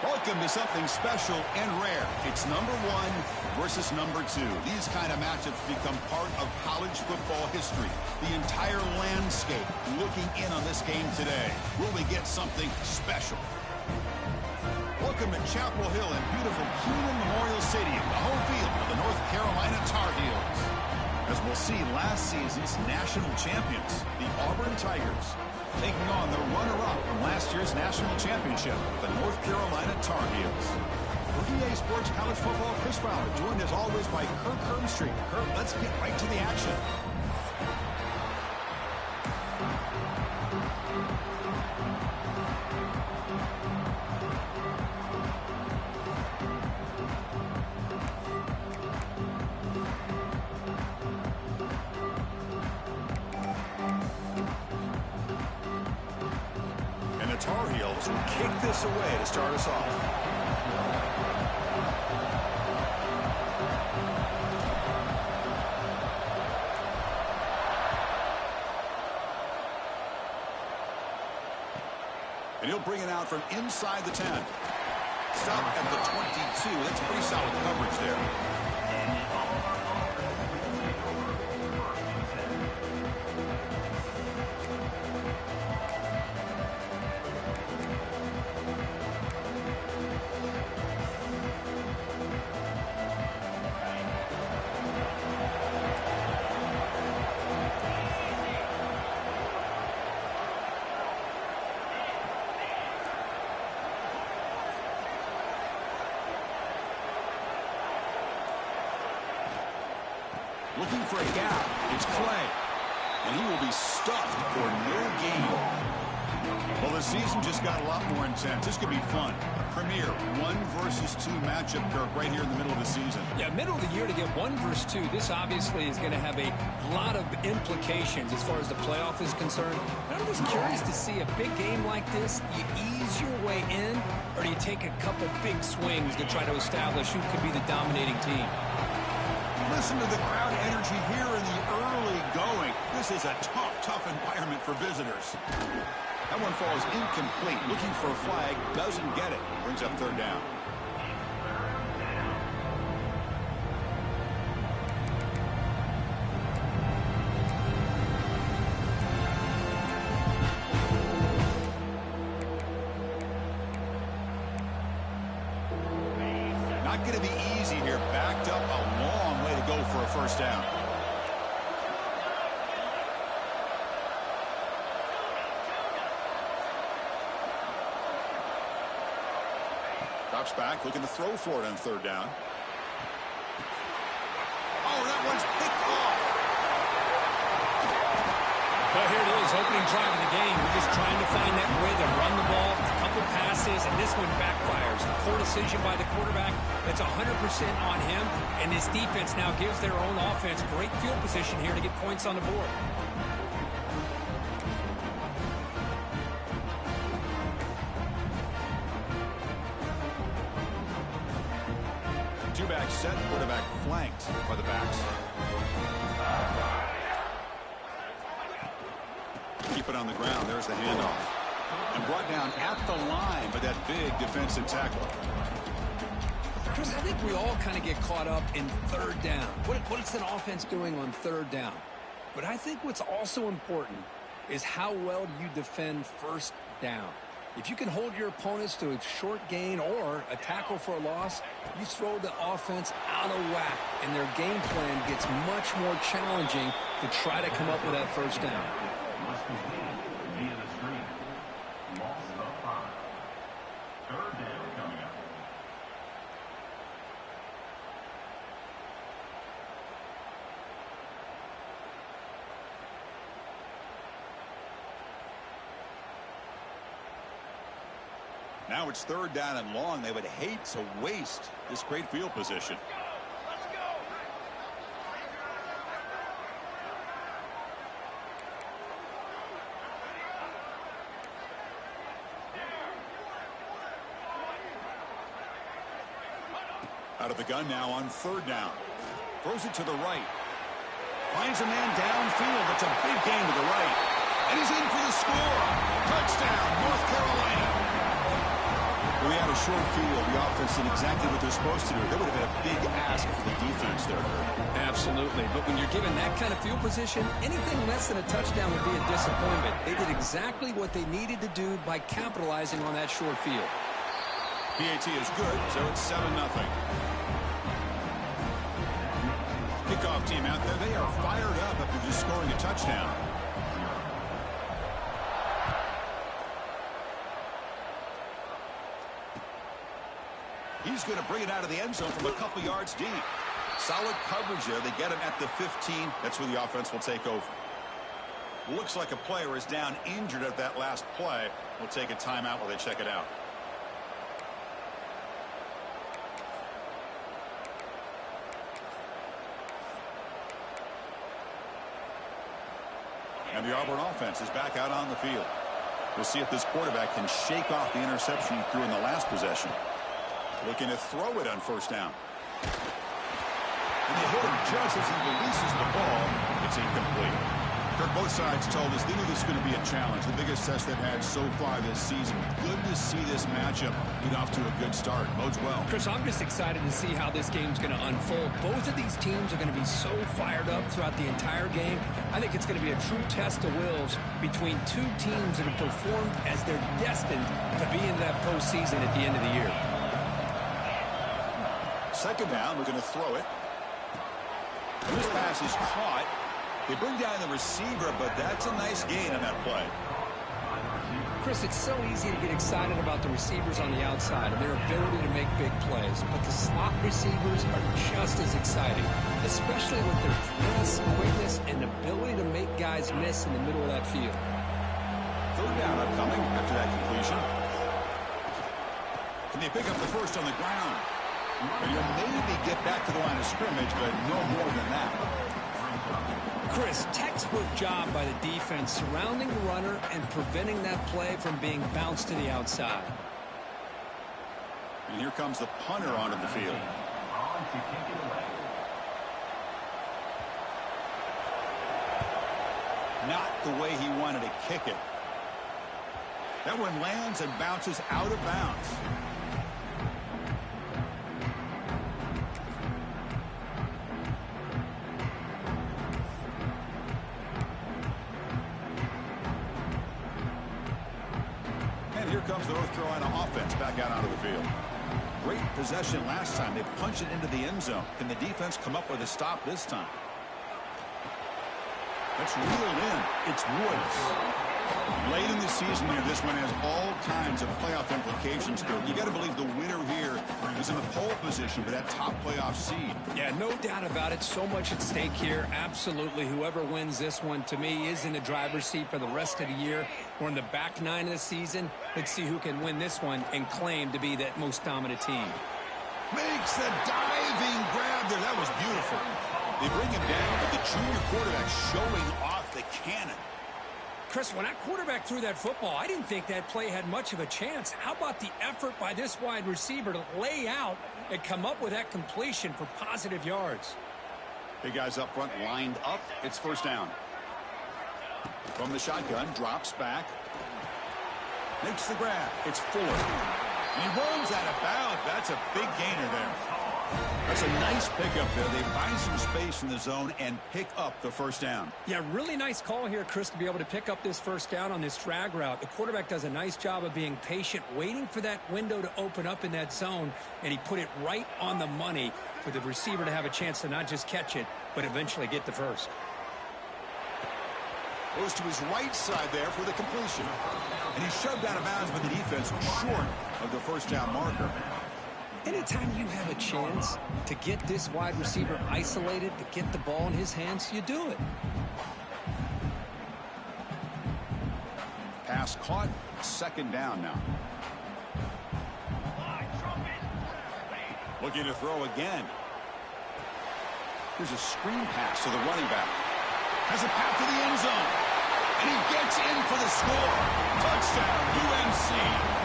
Welcome to something special and rare. It's number 1 versus number 2. These kind of matchups become part of college football history. The entire landscape looking in on this game today. Will we get something special? Welcome to Chapel Hill in beautiful Keenan Memorial Stadium, the home field of the North Carolina Tar Heels. As we'll see, last season's national champions, the Auburn Tigers, taking on the runner-up from last year's national championship, the North Carolina Tar Heels. For EA Sports College Football, Chris Fowler, joined as always by Kirk Herbstreit. Kirk, let's get right to the action. Tar Heels will kick this away to start us off. And he'll bring it out from inside the 10. Stop at the 22. That's pretty solid coverage there. Looking for a gap. It's Clay. And he will be stuffed for no gain. Well, the season just got a lot more intense. This could be fun. A premier 1 versus 2 matchup, Kirk, right here in the middle of the season. Yeah, middle of the year to get 1 versus 2. This obviously is going to have a lot of implications as far as the playoff is concerned. And I'm just curious to see a big game like this. Do you ease your way in, or do you take a couple big swings to try to establish who could be the dominating team? Listen to the crowd energy here in the early going. This is a tough environment for visitors. That one falls incomplete. Looking for a flag, doesn't get it. Brings up 3rd down. Not going to be easy here. Backed up a long way to go for a 1st down. Drops back, looking to throw for it on 3rd down. Oh, that one's picked off. Well, here it is, opening drive of the game. We're just trying to find that rhythm, run the ball, a couple passes, and this one backfires. A poor decision by the quarterback. That's 100% on him, and this defense now gives their own offense great field position here to get points on the board. Two-back set, quarterback flanked by the backs. Keep it on the ground. There's the handoff. And brought down at the line by that big defensive tackle. Chris, I think we all kind of get caught up in 3rd down. What's an offense doing on 3rd down? But I think what's also important is how well do you defend 1st down. If you can hold your opponents to a short gain or a tackle for a loss, you throw the offense out of whack, and their game plan gets much more challenging to try to come up with that 1st down. Now it's 3rd down and long. They would hate to waste this great field position. Out of the gun now on 3rd down. Throws it to the right. Finds a man downfield. That's a big gain to the right. And he's in for the score. Touchdown, North Carolina. We had a short field, the offense did exactly what they're supposed to do. That would have been a big ask for the defense there, Kurt. Absolutely. But when you're given that kind of field position, anything less than a touchdown would be a disappointment. They did exactly what they needed to do by capitalizing on that short field. PAT is good, so it's 7-0. Kickoff team out there, they are fired up after just scoring a touchdown. He's going to bring it out of the end zone from a couple yards deep. Solid coverage there. They get him at the 15. That's where the offense will take over. Looks like a player is down injured at that last play. We'll take a timeout while they check it out. And the Auburn offense is back out on the field. We'll see if this quarterback can shake off the interception he threw in the last possession. Looking to throw it on first down. And they hit him just as he releases the ball. It's incomplete. Kirk, both sides told us they knew this was going to be a challenge. The biggest test they've had so far this season. Good to see this matchup get off to a good start. Bodes well. Chris, I'm just excited to see how this game's going to unfold. Both of these teams are going to be so fired up throughout the entire game. I think it's going to be a true test of wills between two teams that have performed as they're destined to be in that postseason at the end of the year. Second down, we're going to throw it. And this pass is caught. They bring down the receiver, but that's a nice gain on that play. Chris, it's so easy to get excited about the receivers on the outside and their ability to make big plays, but the slot receivers are just as exciting, especially with their finesse, quickness, and ability to make guys miss in the middle of that field. Third down upcoming after that completion. Can they pick up the first on the ground? And you'll maybe get back to the line of scrimmage, but no more than that. Chris, textbook job by the defense surrounding the runner and preventing that play from being bounced to the outside. And here comes the punter onto the field. Not the way he wanted to kick it. That one lands and bounces out of bounds. Here comes the North Carolina offense back out onto the field. Great possession last time. They punched it into the end zone. Can the defense come up with a stop this time? That's reeled in. It's Woods. Late in the season here, this one has all kinds of playoff implications. You got to believe the winner here is in the pole position for that top playoff seed. Yeah, no doubt about it. So much at stake here. Absolutely. Whoever wins this one, to me, is in the driver's seat for the rest of the year. We're in the back nine of the season. Let's see who can win this one and claim to be that most dominant team. Makes the diving grab there. That was beautiful. They bring him down with the junior quarterback showing off the cannon. Chris, when that quarterback threw that football, I didn't think that play had much of a chance. How about the effort by this wide receiver to lay out and come up with that completion for positive yards? Big guys up front lined up. It's first down. From the shotgun, drops back. Makes the grab. It's Fuller. And he runs out of bounds. That's a big gainer there. That's a nice pickup there. They find some space in the zone and pick up the first down. Yeah, really nice call here, Chris, to be able to pick up this first down on this drag route. The quarterback does a nice job of being patient, waiting for that window to open up in that zone, and he put it right on the money for the receiver to have a chance to not just catch it, but eventually get the first. Goes to his right side there for the completion. And he's shoved out of bounds by the defense short of the first down marker. Anytime you have a chance to get this wide receiver isolated, to get the ball in his hands, you do it. Pass caught. Second down now. Looking to throw again. Here's a screen pass to the running back. Has a path to the end zone. And he gets in for the score. Touchdown, UNC.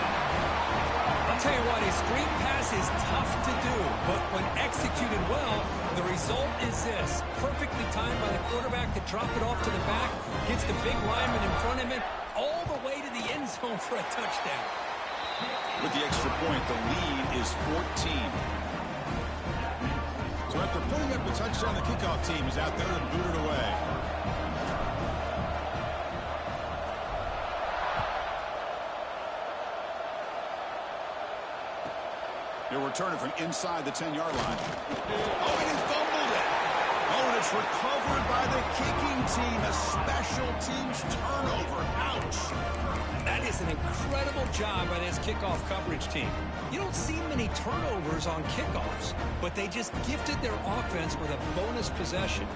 I'll tell you what, a screen pass is tough to do, but when executed well, the result is this. Perfectly timed by the quarterback to drop it off to the back, gets the big lineman in front of him, all the way to the end zone for a touchdown. With the extra point, the lead is 14. So after putting up a touchdown, the kickoff team is out there to boot it away. He'll return it from inside the 10-yard line. Oh, and he fumbled it. Oh, and it's recovered by the kicking team. A special teams turnover. Ouch. That is an incredible job by this kickoff coverage team. You don't see many turnovers on kickoffs, but they just gifted their offense with a bonus possession.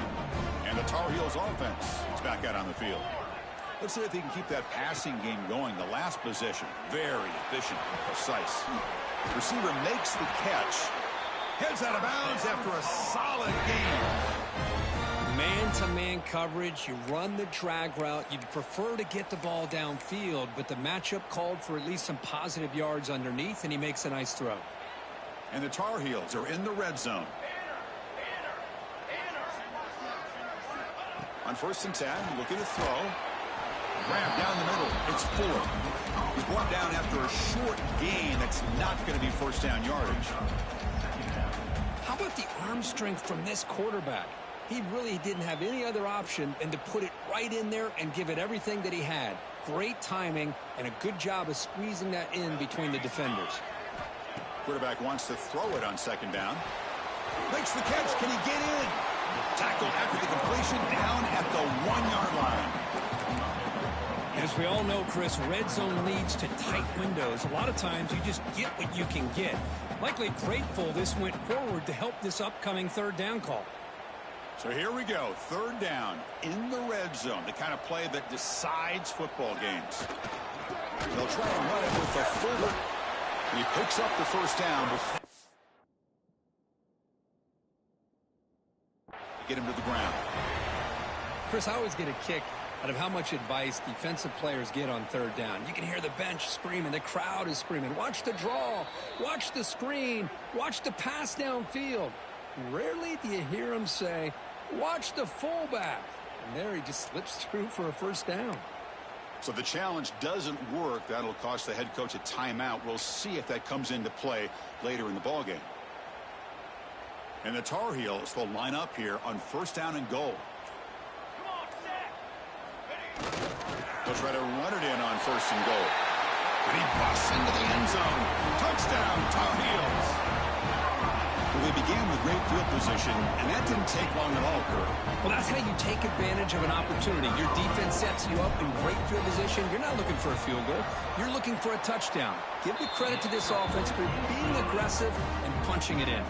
And the Tar Heels offense is back out on the field. Let's see if he can keep that passing game going. The last possession, very efficient and precise. Receiver makes the catch. Heads out of bounds after a solid game. Man-to-man coverage, you run the drag route. You'd prefer to get the ball downfield, but the matchup called for at least some positive yards underneath, and he makes a nice throw. And the Tar Heels are in the red zone. On 1st and 10, looking to throw. Grab down the middle. It's Fuller. He's brought down after a short gain that's not going to be first down yardage. How about the arm strength from this quarterback? He really didn't have any other option than to put it right in there and give it everything that he had. Great timing and a good job of squeezing that in between the defenders. Quarterback wants to throw it on 2nd down. Makes the catch. Can he get in? Tackled after the completion down at the 1-yard line. As we all know, Chris, red zone leads to tight windows. A lot of times you just get what you can get. Likely grateful this went forward to help this upcoming 3rd down call. So here we go, 3rd down in the red zone, the kind of play that decides football games. They'll try and run it with the Fuller. He picks up the 1st down. Get him to the ground. Chris, I always get a kick out of how much advice defensive players get on 3rd down. You can hear the bench screaming. The crowd is screaming. Watch the draw. Watch the screen. Watch the pass downfield. Rarely do you hear them say, watch the fullback. And there he just slips through for a 1st down. So the challenge doesn't work. That'll cost the head coach a timeout. We'll see if that comes into play later in the ballgame. And the Tar Heels will line up here on 1st down and goal. They'll try to run it in on 1st and goal. And he busts into the end zone. Touchdown, Tar Heels. Well, they began with great field position, and that didn't take long at all, Kurt. Well, that's how you take advantage of an opportunity. Your defense sets you up in great field position. You're not looking for a field goal. You're looking for a touchdown. Give the credit to this offense for being aggressive and punching it in.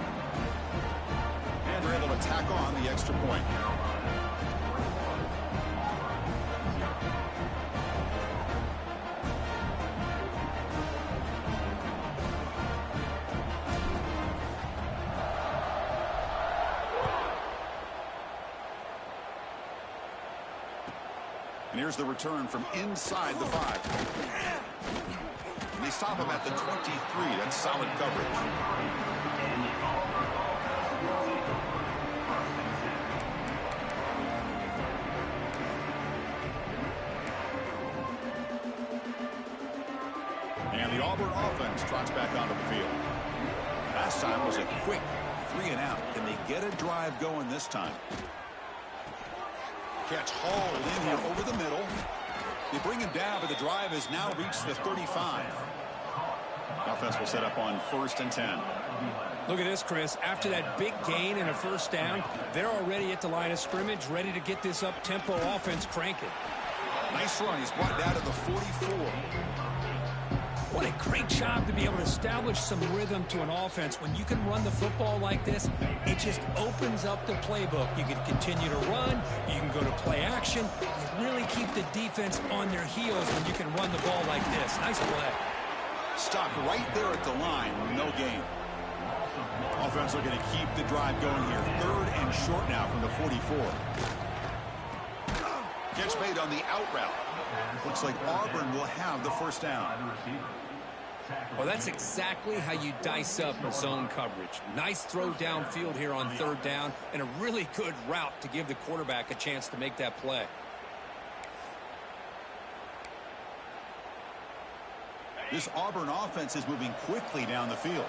And they're able to tack on the extra point. And here's the return from inside the 5. And they stop him at the 23. That's solid coverage. And the Auburn offense trots back onto the field. Last time was a quick 3 and out. Can they get a drive going this time? Catch hauled in here over the middle. They bring him down, but the drive has now reached the 35. Offense will set up on 1st and 10. Look at this, Chris. After that big gain and a 1st down, they're already at the line of scrimmage, ready to get this up-tempo offense cranking. Nice run. He's brought down to the 44. What a great job to be able to establish some rhythm to an offense. When you can run the football like this, it just opens up the playbook. You can continue to run. You can go to play action. You really keep the defense on their heels when you can run the ball like this. Nice play. Stop right there at the line. No gain. Offense looking to keep the drive going here. 3rd and short now from the 44. Catch made on the out route. Looks like Auburn will have the 1st down. Well, that's exactly how you dice up zone coverage. Nice throw downfield here on 3rd down, and a really good route to give the quarterback a chance to make that play. This Auburn offense is moving quickly down the field.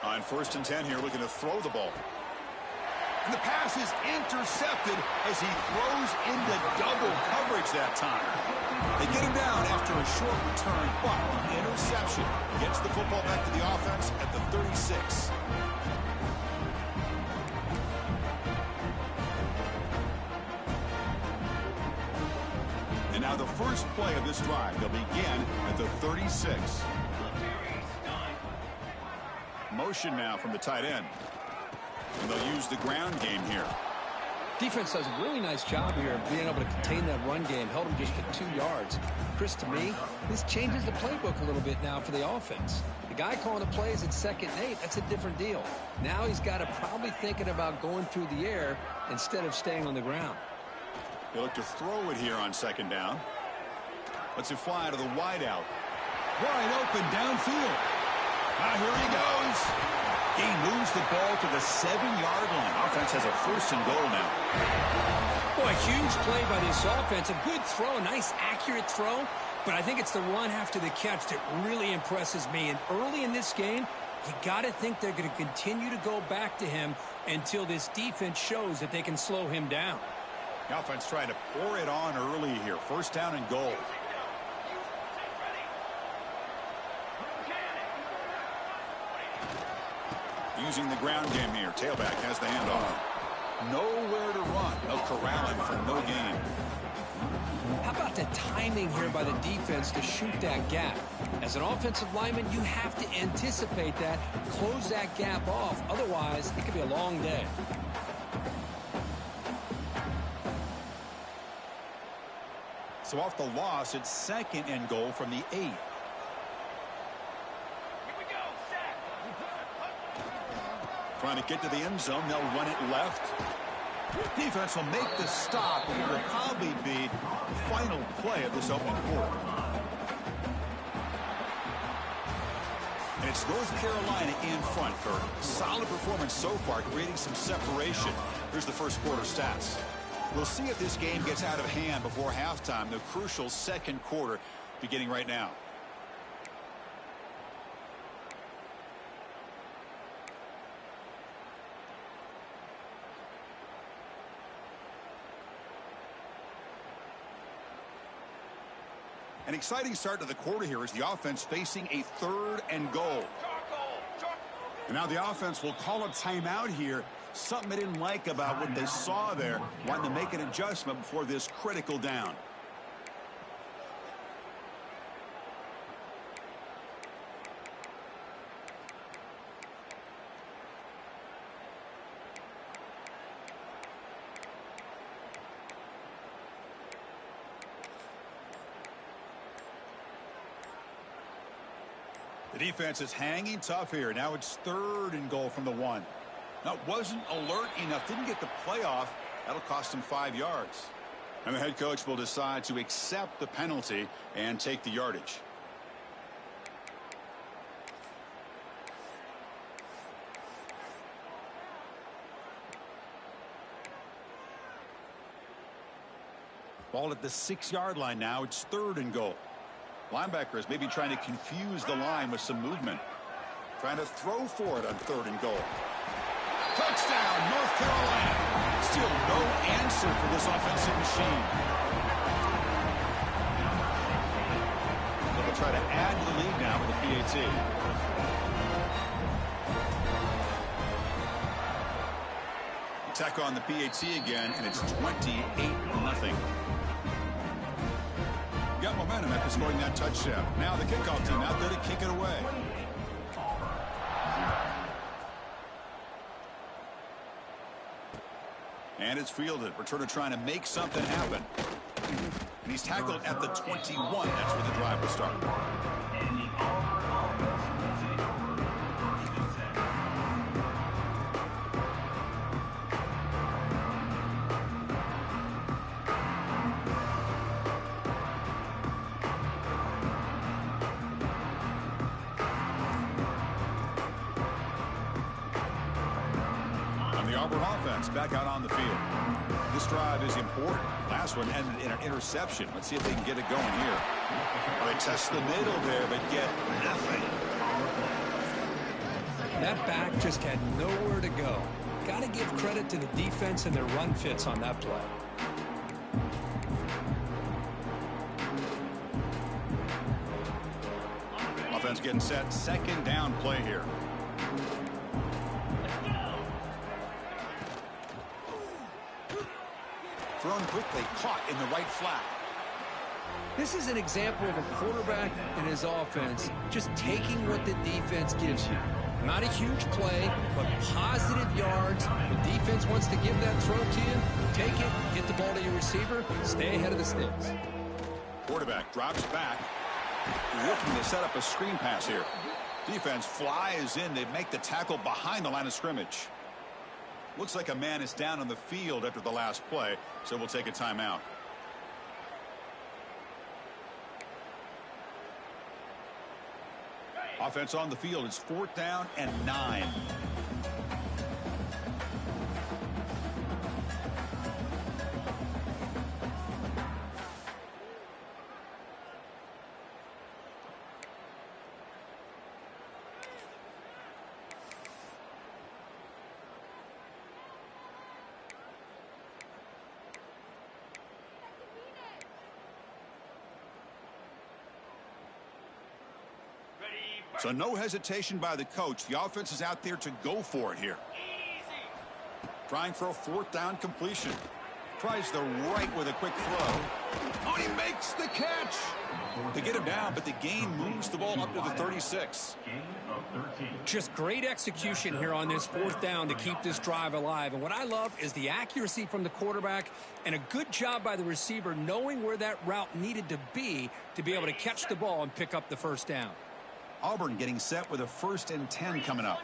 On 1st and 10 here, looking to throw the ball. And the pass is intercepted as he throws into double coverage that time. They get him down after a short return, but interception gets the football back to the offense at the 36. And now the first play of this drive, they'll begin at the 36. Motion now from the tight end. And they'll use the ground game here. Defense does a really nice job here of being able to contain that run game. Held him just for 2 yards. Chris, to me, this changes the playbook a little bit now for the offense. The guy calling the plays at 2nd and 8, that's a different deal. Now he's got to probably thinking about going through the air instead of staying on the ground. They look to throw it here on 2nd down. Lets it fly to the wideout. Wide open downfield. Now here he goes. He moves the ball to the 7-yard line. Offense has a 1st and goal now. Boy, huge play by this offense. A good throw, a nice accurate throw. But I think it's the run after the catch that really impresses me. And early in this game, you got to think they're going to continue to go back to him until this defense shows that they can slow him down. The offense trying to pour it on early here. 1st down and goal. Using the ground game here. Tailback has the handoff. Nowhere to run. No corralling for no gain. How about the timing here by the defense to shoot that gap? As an offensive lineman, you have to anticipate that, close that gap off. Otherwise, it could be a long day. So off the loss, it's 2nd and goal from the 8. Trying to get to the end zone. They'll run it left. Defense will make the stop, and it will probably be the final play of this opening quarter. And it's North Carolina in front, Kurt. Solid performance so far, creating some separation. Here's the first quarter stats. We'll see if this game gets out of hand before halftime. The crucial 2nd quarter beginning right now. An exciting start to the quarter here as the offense facing a 3rd and goal. And now the offense will call a timeout here. Something they didn't like about what they saw there. Wanting to make an adjustment before this critical down. The defense is hanging tough here. Now it's 3rd and goal from the 1. Now, wasn't alert enough. Didn't get the play off. That'll cost him 5 yards. And the head coach will decide to accept the penalty and take the yardage. Ball at the 6-yard line now. It's 3rd and goal. Linebackers maybe trying to confuse the line with some movement. Trying to throw for it on 3rd and goal. Touchdown, North Carolina. Still no answer for this offensive machine. So they'll try to add to the lead now with the PAT. Attack on the PAT again, and it's 28-0. Got momentum after scoring that touchdown. Now the kickoff team out there to kick it away. And it's fielded. Returner trying to make something happen. And he's tackled at the 21. That's where the drive will start. Auburn offense back out on the field. This drive is important. Last one ended in an interception. Let's see if they can get it going here. They test the middle there, but get nothing. That back just had nowhere to go. Got to give credit to the defense and their run fits on that play. Offense getting set. Second down play here. Thrown quickly, caught in the right flat. This is an example of a quarterback and his offense just taking what the defense gives you. Not a huge play, but positive yards. The defense wants to give that throw to you. Take it, get the ball to your receiver, stay ahead of the sticks. Quarterback drops back, looking to set up a screen pass here. Defense flies in. They make the tackle behind the line of scrimmage. Looks like a man is down on the field after the last play, so we'll take a timeout. Offense on the field. It's 4th down and 9. So no hesitation by the coach. The offense is out there to go for it here. Trying for a 4th down completion. Tries the right with a quick throw. Oh, he makes the catch. They get him down, but the gain moves the ball up to the 36. Just great execution here on this 4th down to keep this drive alive. And what I love is the accuracy from the quarterback and a good job by the receiver knowing where that route needed to be able to catch the ball and pick up the 1st down. Auburn getting set with a 1st and 10 coming up.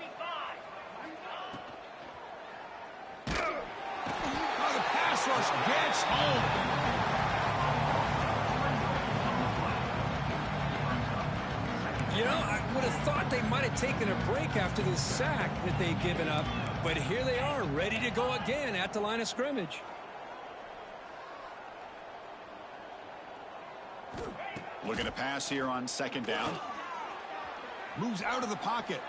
Oh, the pass rush gets home. You know, I would have thought they might have taken a break after the sack that they'd given up, but here they are, ready to go again at the line of scrimmage. Looking to pass here on 2nd down. Moves out of the pocket.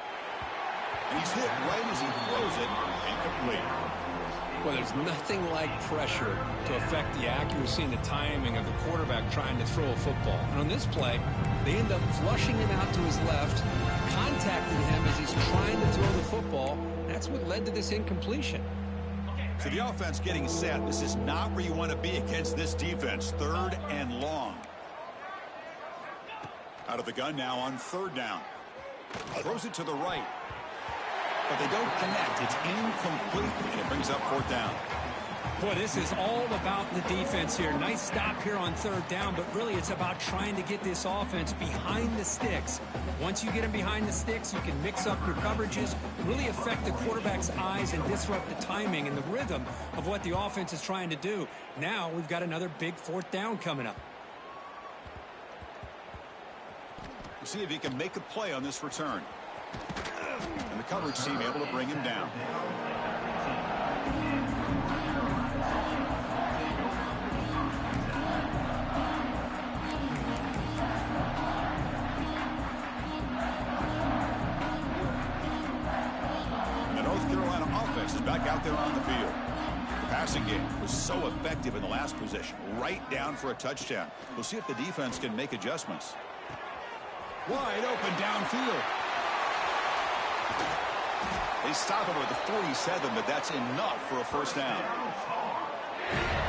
And he's hit right as he throws it. Incomplete. Well, there's nothing like pressure to affect the accuracy and the timing of the quarterback trying to throw a football. And on this play, they end up flushing him out to his left, contacted him as he's trying to throw the football. That's what led to this incompletion. So the offense getting set. This is not where you want to be against this defense. 3rd and long. Out of the gun now on 3rd down. Throws it to the right. But they don't connect. It's incomplete, and it brings up 4th down. Boy, this is all about the defense here. Nice stop here on 3rd down, but really it's about trying to get this offense behind the sticks. Once you get them behind the sticks, you can mix up your coverages, really affect the quarterback's eyes and disrupt the timing and the rhythm of what the offense is trying to do. Now we've got another big 4th down coming up. We'll see if he can make a play on this return. And the coverage team able to bring him down. And the North Carolina offense is back out there on the field. The passing game was so effective in the last possession. Right down for a touchdown. We'll see if the defense can make adjustments. Wide open downfield. They stop him at the 47, but that's enough for a 1st down.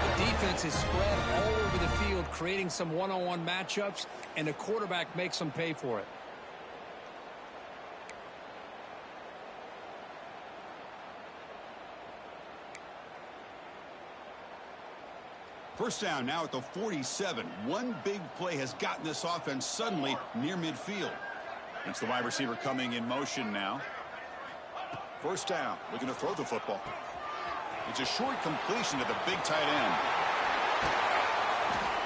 The defense is spread all over the field, creating some one-on-one matchups, and the quarterback makes them pay for it. First down now at the 47. One big play has gotten this offense suddenly near midfield. It's the wide receiver coming in motion now. First down, looking to throw the football. It's a short completion to the big tight end.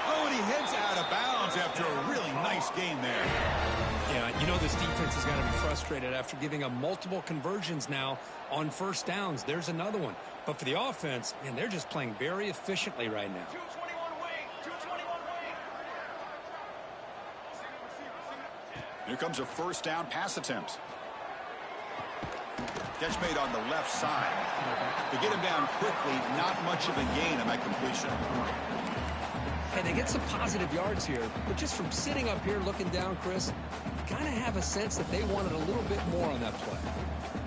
Oh, and he heads out of bounds after a really nice nice gain there. Yeah, you know this defense has got to be frustrated after giving up multiple conversions now on first downs. There's another one. But for the offense, man, they're just playing very efficiently right now. Here comes a first down pass attempt. Catch made on the left side. To get him down quickly, not much of a gain on that completion. Hey, they get some positive yards here, but just from sitting up here looking down, Chris, you kind of have a sense that they wanted a little bit more on that play.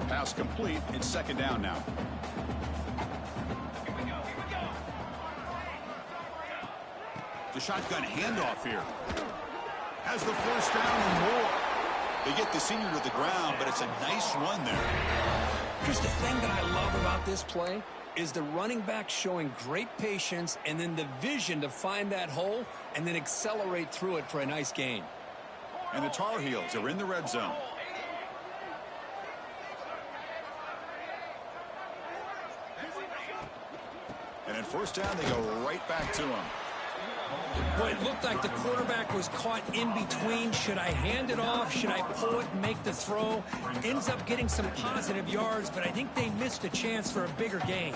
Pass complete. It's second down now. The shotgun handoff here. Has the first down and more. They get the senior to the ground, but it's a nice run there. Chris, the thing that I love about this play is the running back showing great patience and then the vision to find that hole and then accelerate through it for a nice gain. And the Tar Heels are in the red zone. And at first down, they go right back to him. Well, it looked like the quarterback was caught in between. Should I hand it off? Should I pull it and make the throw? Ends up getting some positive yards, but I think they missed a chance for a bigger gain.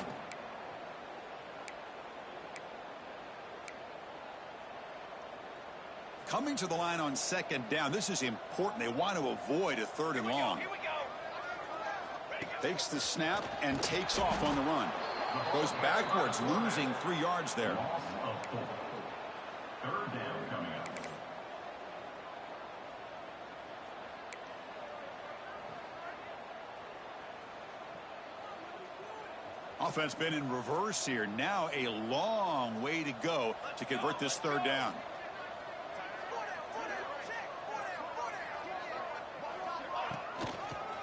Coming to the line on second down. This is important. They want to avoid a third and long. Takes the snap and takes off on the run. Goes backwards, losing 3 yards there. Third down coming up. Offense been in reverse here. Now a long way to go to convert this third down.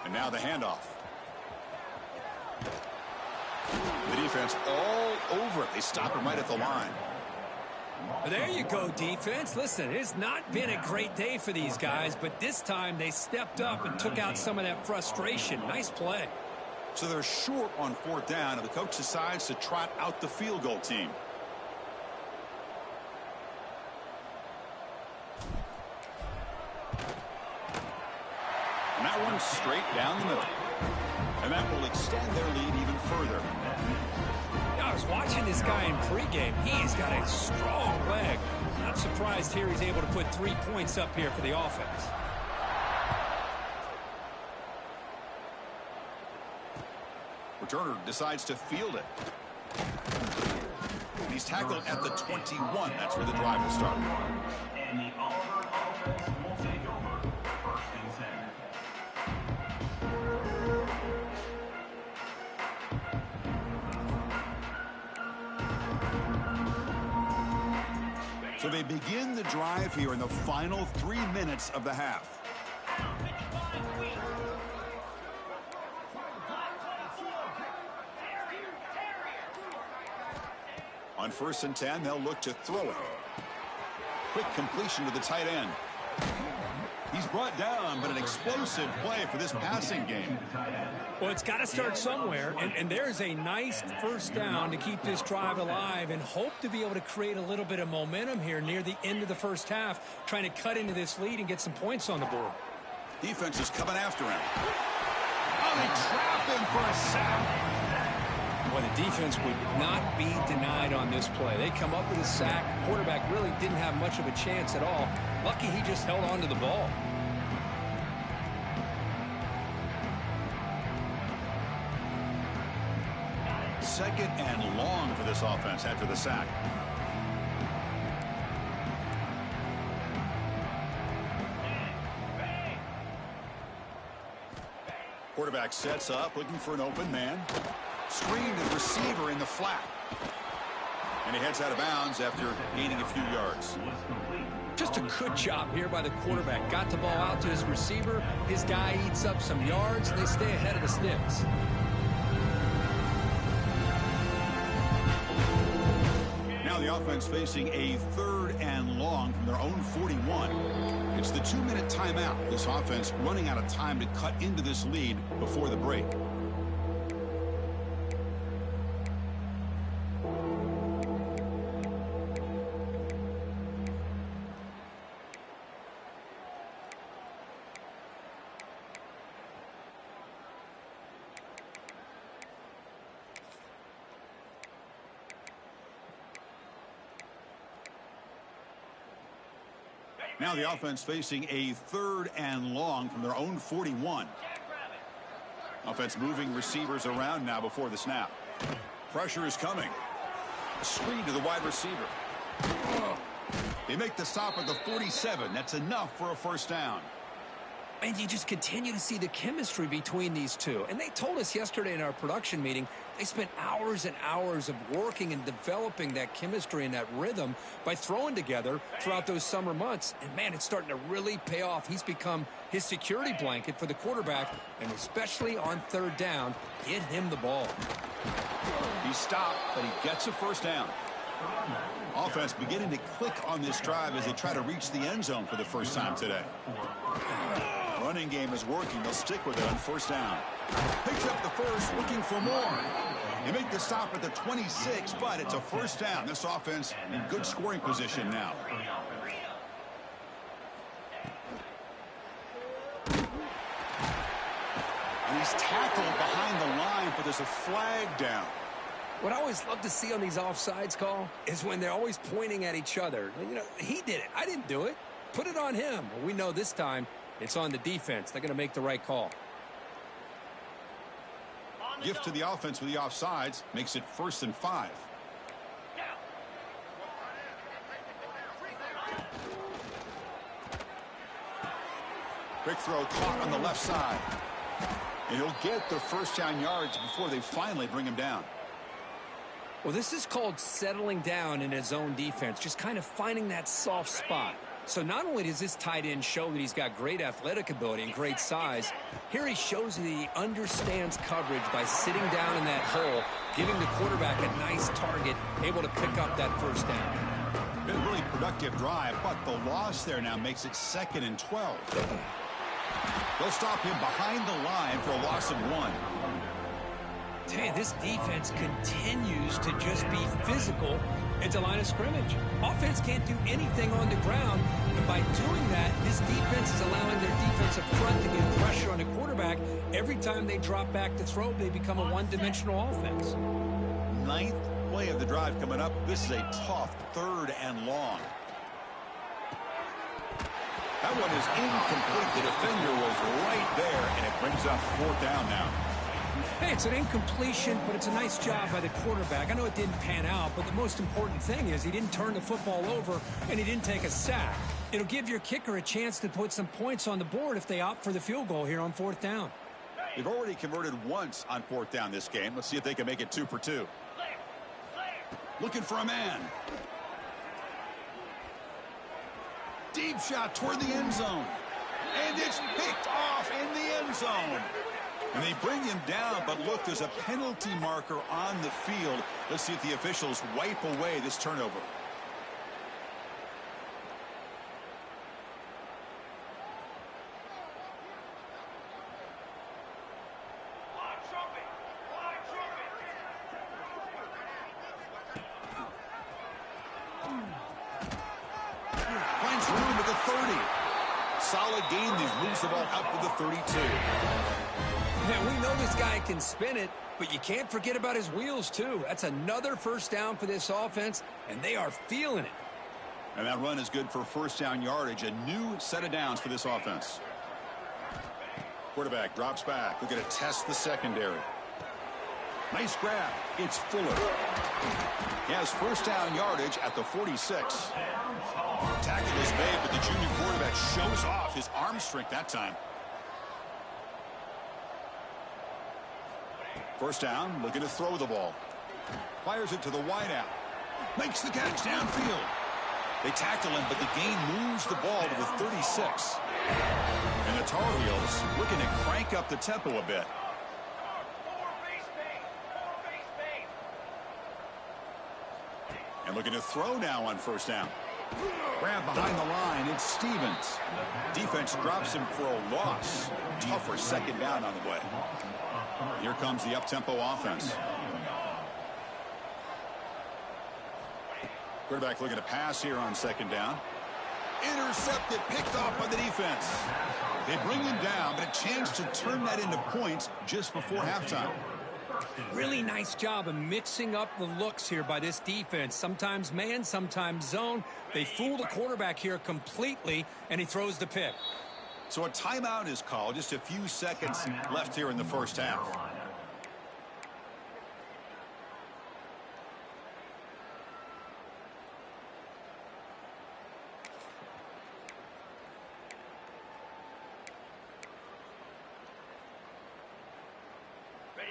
And now the handoff. The defense all over it. They stop him right at the line. There you go, defense. Listen, it's not been a great day for these guys, but this time they stepped up and took out some of that frustration. Nice play. So they're short on fourth down, and the coach decides to trot out the field goal team. And that one's straight down the middle. And that will extend their lead even further. I was watching this guy in pregame. He's got a strong leg. Not surprised here he's able to put 3 points up here for the offense. Returner decides to field it. And he's tackled at the 21. That's where the drive will start. And the Auburn offense will take over first and 10. So they begin the drive here in the final 3 minutes of the half. On first and 10, they'll look to throw it. Quick completion to the tight end. He's brought down, but an explosive play for this passing game. Well, it's got to start somewhere, and there's a nice first down to keep this drive alive and hope to be able to create a little bit of momentum here near the end of the first half, trying to cut into this lead and get some points on the board. Defense is coming after him. Oh, they trap him for a sack. Well, the defense would not be denied on this play. They come up with a sack. Quarterback really didn't have much of a chance at all. Lucky he just held on to the ball. Second and long for this offense after the sack. Quarterback sets up, looking for an open man. Screen to the receiver in the flat. And he heads out of bounds after gaining a few yards. Just a good job here by the quarterback. Got the ball out to his receiver. His guy eats up some yards. They stay ahead of the sticks. Now the offense facing a third and long from their own 41. It's the 2-minute timeout. This offense running out of time to cut into this lead before the break. Now the offense facing a 3rd and long from their own 41. Offense moving receivers around now before the snap. Pressure is coming. A screen to the wide receiver. They make the stop at the 47. That's enough for a first down. And you just continue to see the chemistry between these two. And they told us yesterday in our production meeting, they spent hours and hours of working and developing that chemistry and that rhythm by throwing together throughout those summer months. And, man, it's starting to really pay off. He's become his security blanket for the quarterback, and especially on 3rd down, get him the ball. He stopped, but he gets a first down. Offense beginning to click on this drive as they try to reach the end zone for the first time today. Running game is working. They'll stick with it on first down. Picks up the first, looking for more. They make the stop at the 26, but it's a first down. This offense in good scoring position now. And he's tackled behind the line, but there's a flag down. What I always love to see on these offsides call is when they're always pointing at each other. You know, he did it. I didn't do it. Put it on him. Well, we know this time it's on the defense. They're going to make the right call. Gift to the offense with the offsides makes it 1st and 5. Quick throw caught on the left side. And he'll get the first down yards before they finally bring him down. Well, this is called settling down in his own defense, just kind of finding that soft spot. So not only does this tight end show that he's got great athletic ability and great size, here he shows that he understands coverage by sitting down in that hole, giving the quarterback a nice target, able to pick up that first down. Been a really productive drive, but the loss there now makes it 2nd and 12. They'll stop him behind the line for a loss of 1. Hey, this defense continues to just be physical at the line of scrimmage. Offense can't do anything on the ground, and by doing that, this defense is allowing their defensive front to get pressure on the quarterback. Every time they drop back to throw, they become a one-dimensional offense. 9th play of the drive coming up. This is a tough 3rd and long. That one is incomplete. The defender was right there, and it brings up 4th down now. Hey, it's an incompletion, but it's a nice job by the quarterback. I know it didn't pan out, but the most important thing is he didn't turn the football over and he didn't take a sack. It'll give your kicker a chance to put some points on the board if they opt for the field goal here on 4th down. They've already converted once on 4th down this game. Let's see if they can make it 2 for 2. Looking for a man. Deep shot toward the end zone. And it's picked off in the end zone. And they bring him down, but look, there's a penalty marker on the field. Let's see if the officials wipe away this turnover. Finds room at the 30. Solid gain. He moves the ball up to the 32. Now, we know this guy can spin it, but you can't forget about his wheels, too. That's another first down for this offense, and they are feeling it. And that run is good for first down yardage. A new set of downs for this offense. Quarterback drops back. We're going to test the secondary. Nice grab. It's Fuller. He has first down yardage at the 46. Tackle is made, but the junior quarterback shows off his arm strength that time. First down, looking to throw the ball. Fires it to the wideout. Makes the catch downfield. They tackle him, but the gain moves the ball to the 36. And the Tar Heels looking to crank up the tempo a bit. And looking to throw now on first down. Grab behind the line, it's Stevens. Defense drops him for a loss. Tougher second down on the way. Here comes the up-tempo offense. Quarterback looking to pass here on second down. Intercepted, picked off by the defense. They bring him down, but a chance to turn that into points just before halftime. Really nice job of mixing up the looks here by this defense. Sometimes man, sometimes zone. They fool the quarterback here completely, and he throws the pick. So a timeout is called. Just a few seconds left here in the first half.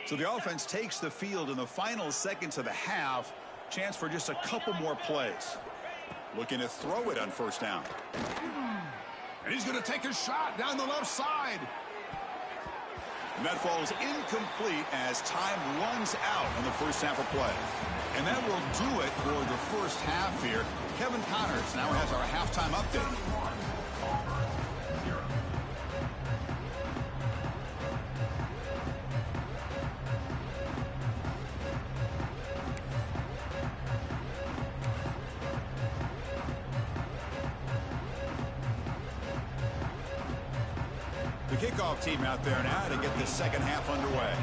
So the offense takes the field in the final seconds of the half. Chance for just a couple more plays. Looking to throw it on first down. And he's going to take a shot down the left side. And that falls incomplete as time runs out in the first half of play. And that will do it for the first half here. Kevin Connors now has our halftime update. The kickoff team out there now to get the second half underway.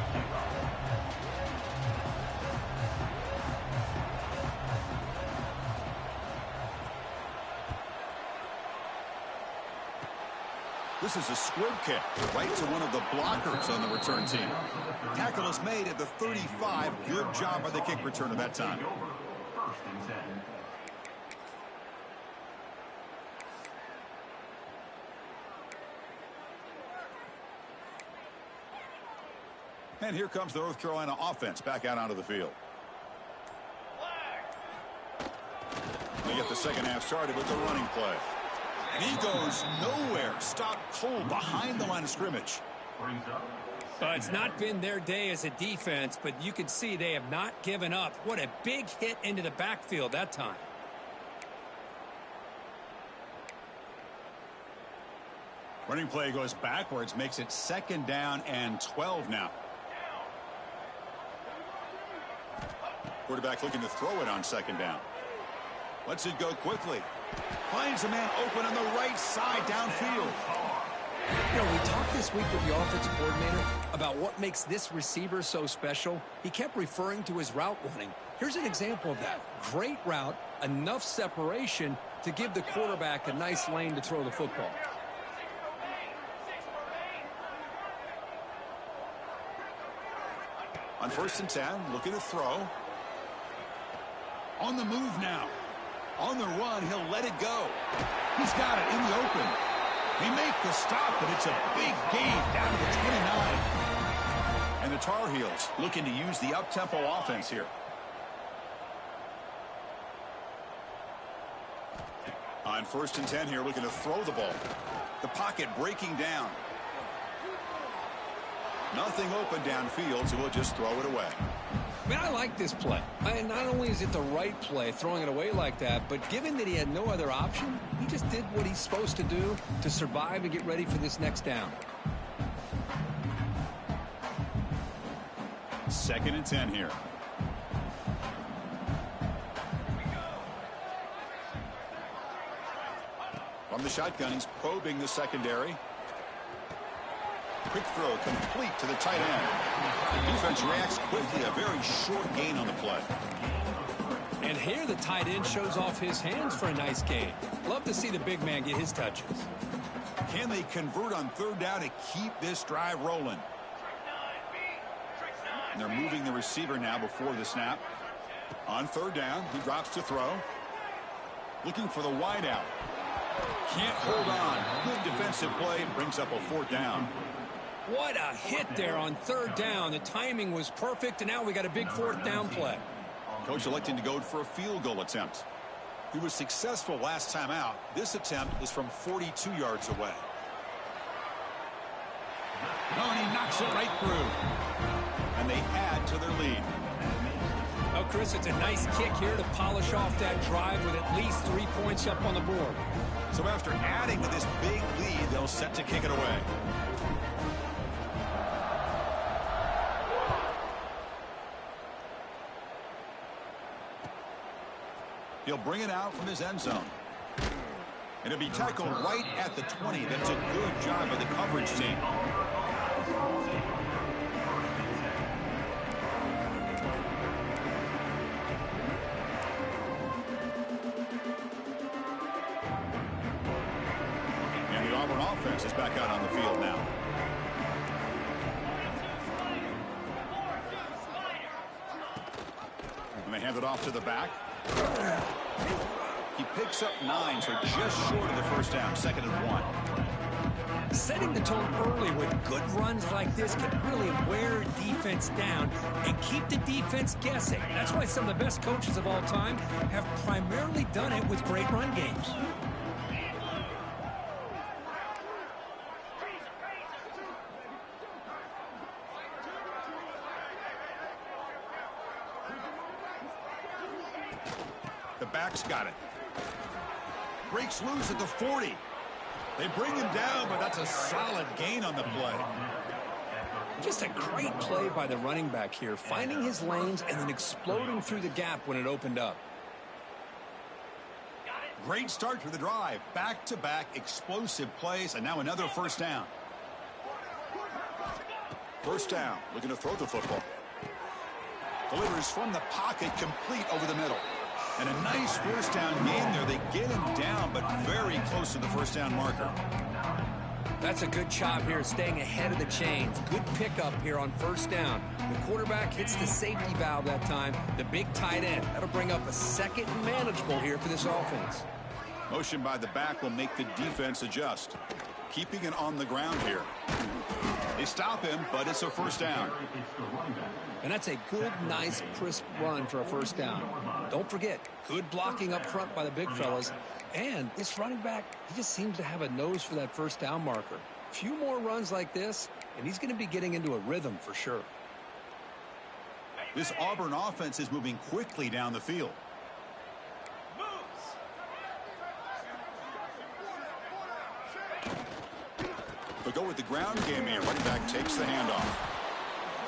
This is a squib kick right to one of the blockers on the return team. Tackle is made at the 35. Good job by the kick returner that time. And here comes the North Carolina offense back out onto the field. They get the second half started with the running play. And he goes nowhere. Stopped cold behind the line of scrimmage. It's not been their day as a defense, but you can see they have not given up. What a big hit into the backfield that time. Running play goes backwards, makes it second down and 12 now. Quarterback looking to throw it on second down. Lets it go quickly. Finds a man open on the right side downfield. You know, we talked this week with the offensive coordinator about what makes this receiver so special. He kept referring to his route running. Here's an example of that. Great route, enough separation to give the quarterback a nice lane to throw the football. On first and 10, looking to throw. On the move now. On the run, he'll let it go. He's got it in the open. They make the stop, but it's a big gain down to the 29. And the Tar Heels looking to use the up-tempo offense here. On first and 10 here, looking to throw the ball. The pocket breaking down. Nothing open downfield, so we'll just throw it away. Man, I like this play. Not only is it the right play, throwing it away like that, but given that he had no other option, he just did what he's supposed to do to survive and get ready for this next down. Second and 10 here. From the shotgun, he's probing the secondary. Quick throw complete to the tight end. The defense reacts quickly. A very short gain on the play. And here the tight end shows off his hands for a nice gain. Love to see the big man get his touches. Can they convert on third down to keep this drive rolling? And they're moving the receiver now before the snap. On third down, he drops to throw. Looking for the wide out. Can't hold on. Good defensive play. Brings up a fourth down. What a hit there on third down. The timing was perfect, and now we got a big fourth down play. Coach electing to go for a field goal attempt. He was successful last time out. This attempt is from 42 yards away. Oh, and he knocks it right through. And they add to their lead. Oh, Chris, it's a nice kick here to polish off that drive with at least 3 points up on the board. So after adding to this big lead, they'll set to kick it away. He'll bring it out from his end zone. And it'll be tackled right at the 20. That's a good job by the coverage team. Auburn offense is back out on the field now. And they hand it off to the back. He picks up 9, so just short of the first down, 2nd and 1. Setting the tone early with good runs like this can really wear defense down and keep the defense guessing. That's why some of the best coaches of all time have primarily done it with great run games. The back's got it. Breaks loose at the 40. They bring him down, but that's a solid gain on the play. Just a great play by the running back here, finding his lanes and then exploding through the gap when it opened up. Great start to the drive. Back-to-back explosive plays, and now another first down. First down, looking to throw the football. Delivers from the pocket, complete over the middle. And a nice first down gain there. They get him down, but very close to the first down marker. That's a good job here, staying ahead of the chains. Good pickup here on first down. The quarterback hits the safety valve that time, the big tight end. That'll bring up a 2nd and manageable here for this offense. Motion by the back will make the defense adjust. Keeping it on the ground here. They stop him, but it's a first down. And that's a good, nice, crisp run for a first down. Don't forget, good blocking up front by the big fellas. And this running back, he just seems to have a nose for that first down marker. A few more runs like this, and he's going to be getting into a rhythm for sure. This Auburn offense is moving quickly down the field. They'll go with the ground game here. Running back takes the handoff.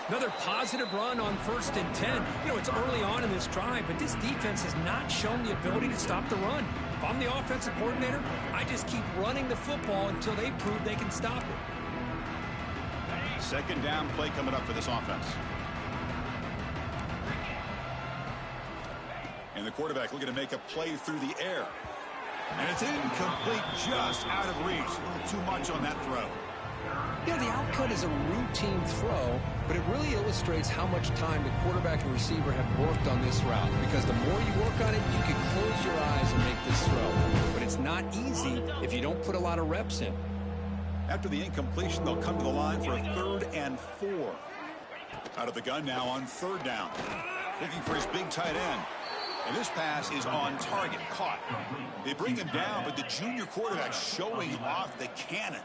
Another positive run on 1st and 10. You know, it's early on in this drive, but this defense has not shown the ability to stop the run. If I'm the offensive coordinator, I just keep running the football until they prove they can stop it. 2nd down play coming up for this offense. And the quarterback looking to make a play through the air. And it's incomplete, just out of reach. A little too much on that throw. Yeah, the outcut is a routine throw, but it really illustrates how much time the quarterback and receiver have worked on this route. Because the more you work on it, you can close your eyes and make this throw. But it's not easy if you don't put a lot of reps in. After the incompletion, they'll come to the line for a 3rd and 4. Out of the gun now on 3rd down. Looking for his big tight end. And this pass is on target, caught. They bring him down, but the junior quarterback showing off the cannon.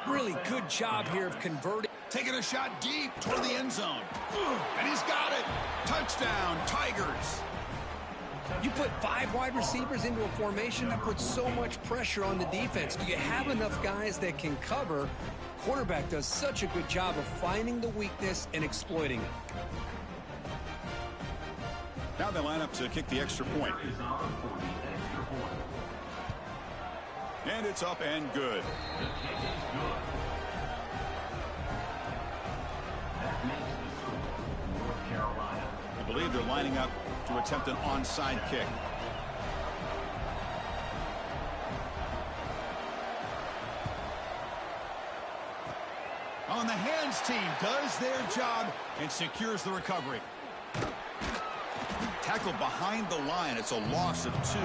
Really good job here of converting. Taking a shot deep toward the end zone. And he's got it. Touchdown, Tigers. You put 5 wide receivers into a formation, that puts so much pressure on the defense. Do you have enough guys that can cover? Quarterback does such a good job of finding the weakness and exploiting it. Now they line up to kick the extra point. And it's up and good. I believe they're lining up to attempt an onside kick. On the hands team does their job and secures the recovery. Tackled behind the line. It's a loss of 2.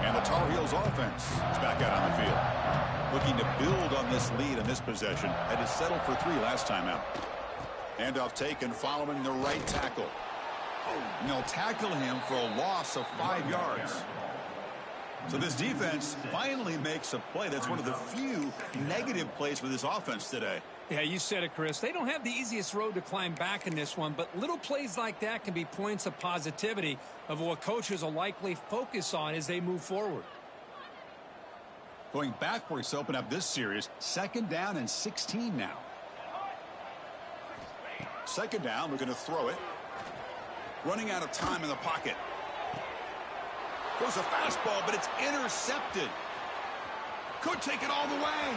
And the Tar Heels offense is back out on the field. Looking to build on this lead in this possession. Had to settle for 3 last time out. Handoff taken following the right tackle. And they'll tackle him for a loss of 5 yards. So this defense finally makes a play. That's one of the few negative plays for this offense today. Yeah, you said it, Chris. They don't have the easiest road to climb back in this one, but little plays like that can be points of positivity of what coaches will likely focus on as they move forward. Going backwards to open up this series, 2nd down and 16 now. 2nd down, we're going to throw it. Running out of time in the pocket. Goes a fastball, but it's intercepted. Could take it all the way.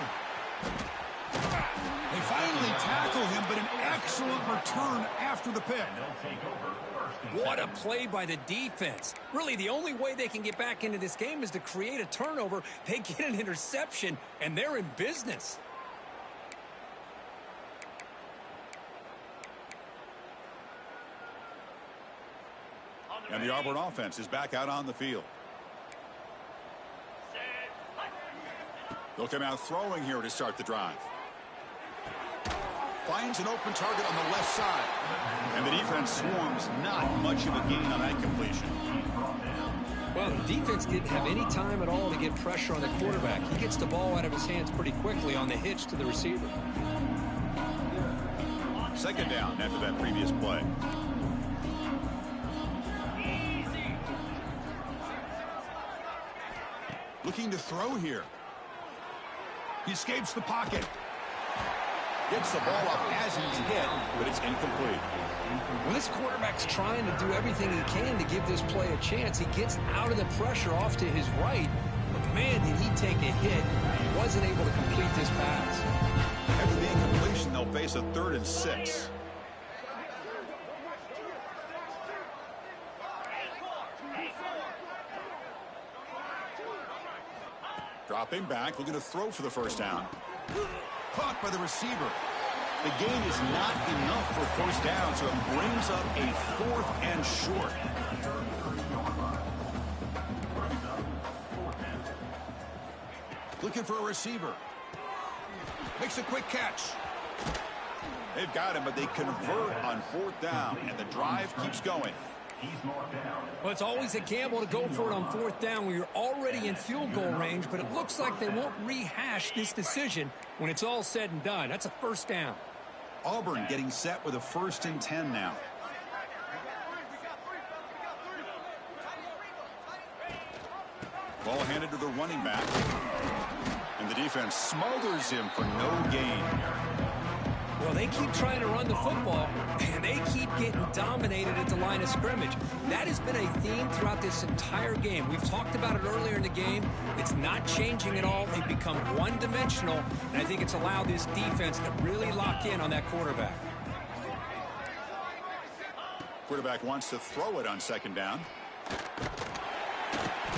They Excellent return after the pick. They'll take over first and What a play by the defense. Really, the only way they can get back into this game is to create a turnover. They get an interception, and they're in business. And the Auburn offense is back out on the field. They'll come out throwing here to start the drive. Finds an open target on the left side. And the defense swarms. Not much of a gain on that completion. Well, the defense didn't have any time at all to get pressure on the quarterback. He gets the ball out of his hands pretty quickly on the hitch to the receiver. Second down after that previous play. Looking to throw here. He escapes the pocket. Gets the ball up as he's hit, but it's incomplete. Well, this quarterback's trying to do everything he can to give this play a chance. He gets out of the pressure off to his right, but man, did he take a hit. He wasn't able to complete this pass. After the incompletion, they'll face a 3rd and 6. Dropping back, looking to throw for the first down. Caught by the receiver. The gain is not enough for first down, so it brings up a 4th and short. Looking for a receiver. Makes a quick catch. They've got him, but they convert on 4th down, and the drive keeps going. he's marked down. Well, it's always a gamble to go for it on 4th down when you're already in field goal range, but it looks like they won't rehash this decision when it's all said and done. That's a first down. Auburn getting set with a 1st and 10 now. Ball handed to the running back. And the defense smothers him for no gain. Well, they keep trying to run the football, and they keep getting dominated at the line of scrimmage. That has been a theme throughout this entire game. We've talked about it earlier in the game. It's not changing at all. They've become one-dimensional, and I think it's allowed this defense to really lock in on that quarterback. Quarterback wants to throw it on 2nd down.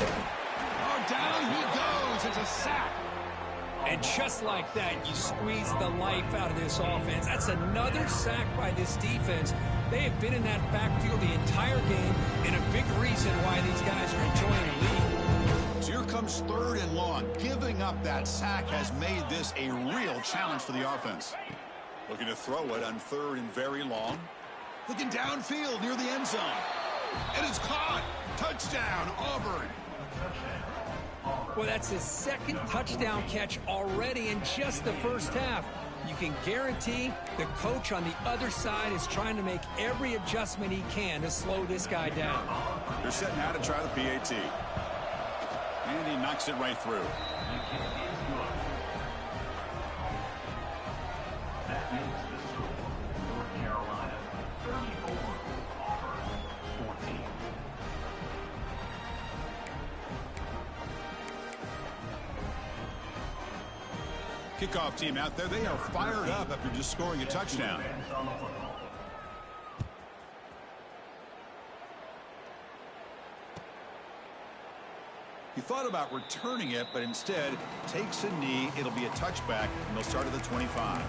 Oh, down he goes. It's a sack. And just like that, you squeeze the life out of this offense. That's another sack by this defense. They have been in that backfield the entire game, and a big reason why these guys are enjoying the lead. So here comes 3rd and long. Giving up that sack has made this a real challenge for the offense. Looking to throw it on 3rd and very long. Looking downfield near the end zone. And it's caught. Touchdown, Auburn. Well, that's his 2nd touchdown catch already in just the first half. You can guarantee the coach on the other side is trying to make every adjustment he can to slow this guy down. They're setting out to try the PAT. And he knocks it right through. That makes the score. North Carolina 34, Auburn 14. Kickoff team out there. They are fired up after just scoring a touchdown. He thought about returning it, but instead takes a knee. It'll be a touchback, and they'll start at the 25.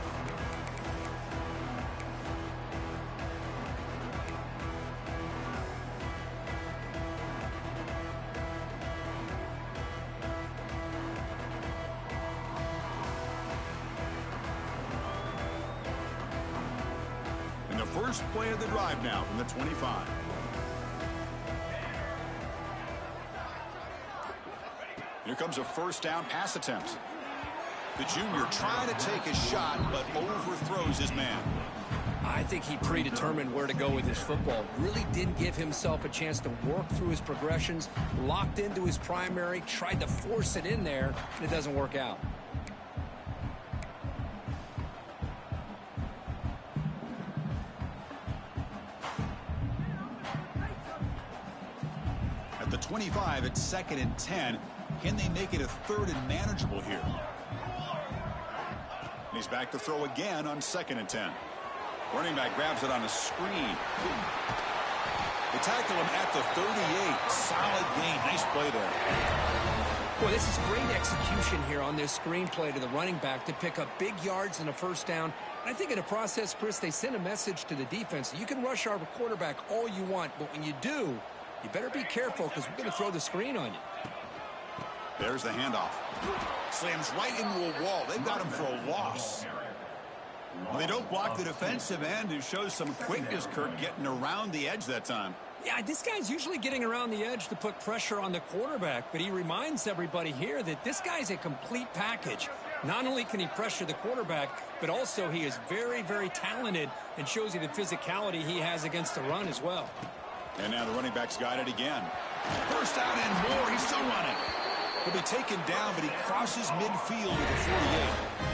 And the first play of the drive now from the 25. Here comes a 1st down pass attempt. The junior trying to take a shot, but overthrows his man. I think he predetermined where to go with his football. Really didn't give himself a chance to work through his progressions. Locked into his primary, tried to force it in there, and it doesn't work out. At the 25, it's 2nd and 10. Can they make it a 3rd and manageable here? And he's back to throw again on 2nd and 10. Running back grabs it on a screen. They tackle him at the 38. Solid gain. Nice play there. Boy, this is great execution here on this screenplay to the running back to pick up big yards and a first down. And I think in the process, Chris, they send a message to the defense. You can rush our quarterback all you want, but when you do, you better be careful because we're going to throw the screen on you. There's the handoff. Slams right into a wall. They've got him for a loss. Well, they don't block the defensive end, who shows some quickness, Kirk, getting around the edge that time. Yeah, this guy's usually getting around the edge to put pressure on the quarterback, but he reminds everybody here that this guy's a complete package. Not only can he pressure the quarterback, but also he is very, very talented and shows you the physicality he has against the run as well. And now the running back's got it again. First down and more. He's still running. He'll be taken down, but he crosses midfield to the 48.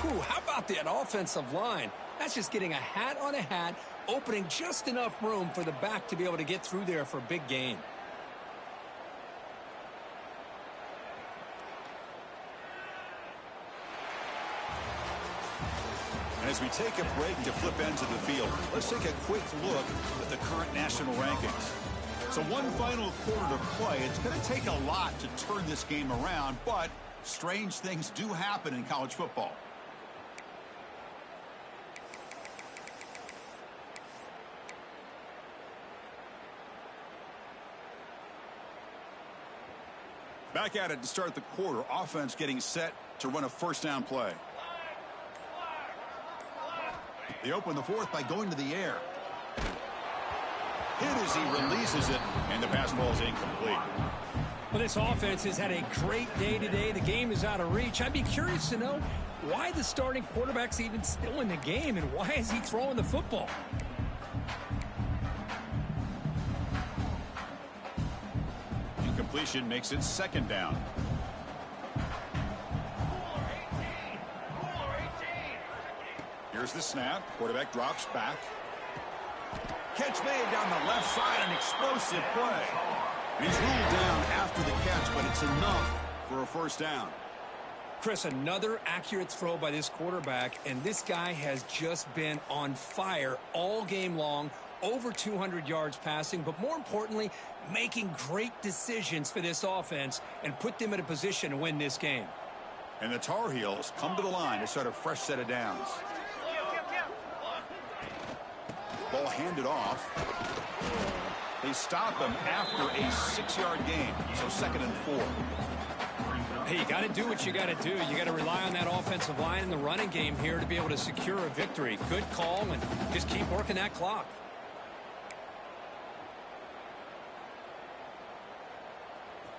Whew, how about that offensive line? That's just getting a hat on a hat, opening just enough room for the back to be able to get through there for a big gain. And as we take a break to flip ends of the field, let's take a quick look at the current national rankings. So one final quarter to play. It's going to take a lot to turn this game around, but strange things do happen in college football. Back at it to start the quarter. Offense getting set to run a first down play. They open the fourth by going to the air. Hit as he releases it, and the pass ball is incomplete. Well, this offense has had a great day today. The game is out of reach. I'd be curious to know why the starting quarterback's even still in the game, and why is he throwing the football? Incompletion makes it second down. Here's the snap. Quarterback drops back. Catch made down the left side, an explosive play. And he's ruled down after the catch, but it's enough for a first down. Chris, another accurate throw by this quarterback, and this guy has just been on fire all game long, over 200 yards passing, but more importantly, making great decisions for this offense and put them in a position to win this game. And the Tar Heels come to the line to start a fresh set of downs. Ball handed off. They stop him after a 6-yard gain, so 2nd and 4. Hey, you got to do what you got to do. You got to rely on that offensive line in the running game here to be able to secure a victory. Good call, and just keep working that clock.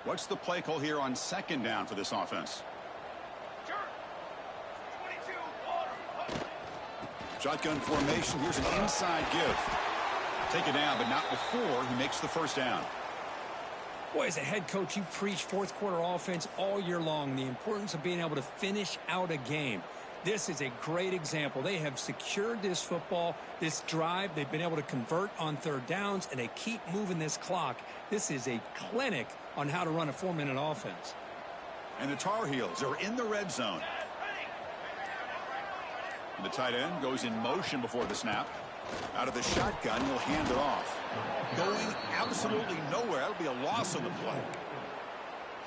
What's the play call here on 2nd down for this offense? Shotgun formation. Here's an inside give. Take it down, but not before he makes the first down. Boy, as a head coach, you preach fourth quarter offense all year long. The importance of being able to finish out a game. This is a great example. They have secured this football, this drive. They've been able to convert on third downs, and they keep moving this clock. This is a clinic on how to run a 4-minute offense. And the Tar Heels are in the red zone. And the tight end goes in motion before the snap. Out of the shotgun, he'll hand it off. Going absolutely nowhere. That'll be a loss on the play.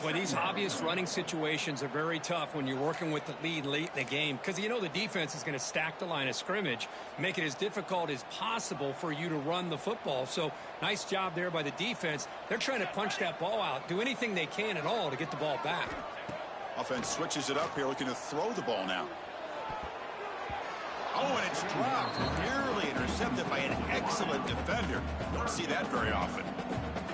Well, these obvious running situations are very tough when you're working with the lead late in the game, because you know the defense is going to stack the line of scrimmage, make it as difficult as possible for you to run the football. So nice job there by the defense. They're trying to punch that ball out, do anything they can at all to get the ball back. Offense switches it up here, looking to throw the ball now. Oh, and it's dropped. Nearly intercepted by an excellent defender. Don't see that very often.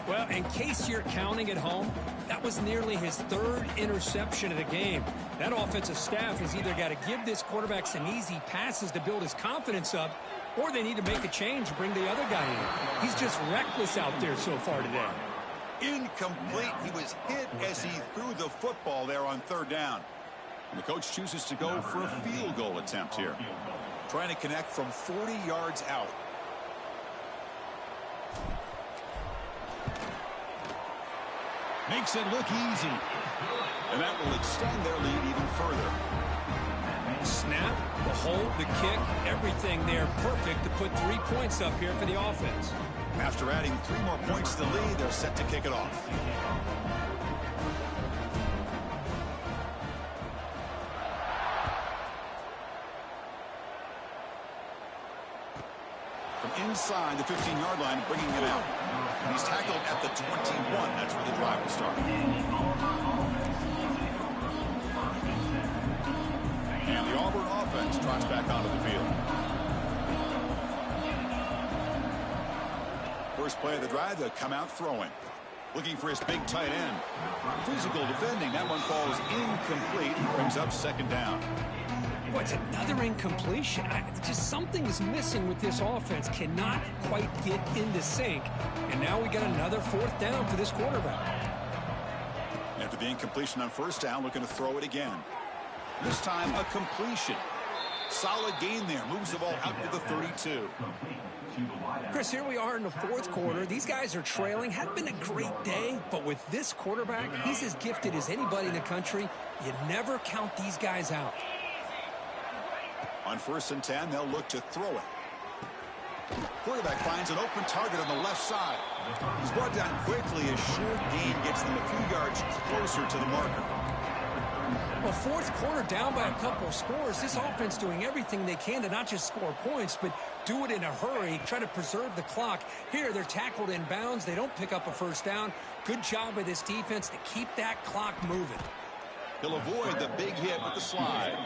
Well, in case you're counting at home, that was nearly his 3rd interception of the game. That offensive staff has either got to give this quarterback some easy passes to build his confidence up, or they need to make a change and bring the other guy in. He's just reckless out there so far today. Incomplete. He was hit as he threw the football there on 3rd down. And the coach chooses to go for a field goal attempt here. Trying to connect from 40 yards out. Makes it look easy. And that will extend their lead even further. Snap. The hold, the kick, everything there perfect to put 3 points up here for the offense. After adding 3 more points to the lead, they're set to kick it off. From inside the 15-yard line, bringing it out. And he's tackled at the 21. That's where the drive will start. And the Auburn offense trots back onto the field. First play of the drive, they'll come out throwing. Looking for his big tight end. Physical defending. That one falls incomplete. Brings up second down. What's another incompletion? Just something's missing with this offense. Cannot quite get into sync. And now we got another 4th down for this quarterback. After the incompletion on first down, looking to throw it again. This time a completion. Solid gain there. Moves the ball out to the 32. Chris, here we are in the 4th quarter. These guys are trailing. Hadn't been a great day, but with this quarterback, he's as gifted as anybody in the country. You never count these guys out. On 1st and 10, they'll look to throw it. Quarterback finds an open target on the left side. He's brought down quickly. A short gain gets them a few yards closer to the marker. Well, 4th quarter down by a couple of scores. This offense doing everything they can to not just score points, but do it in a hurry, try to preserve the clock. Here, they're tackled in bounds. They don't pick up a first down. Good job by this defense to keep that clock moving. He'll avoid the big hit with the slide.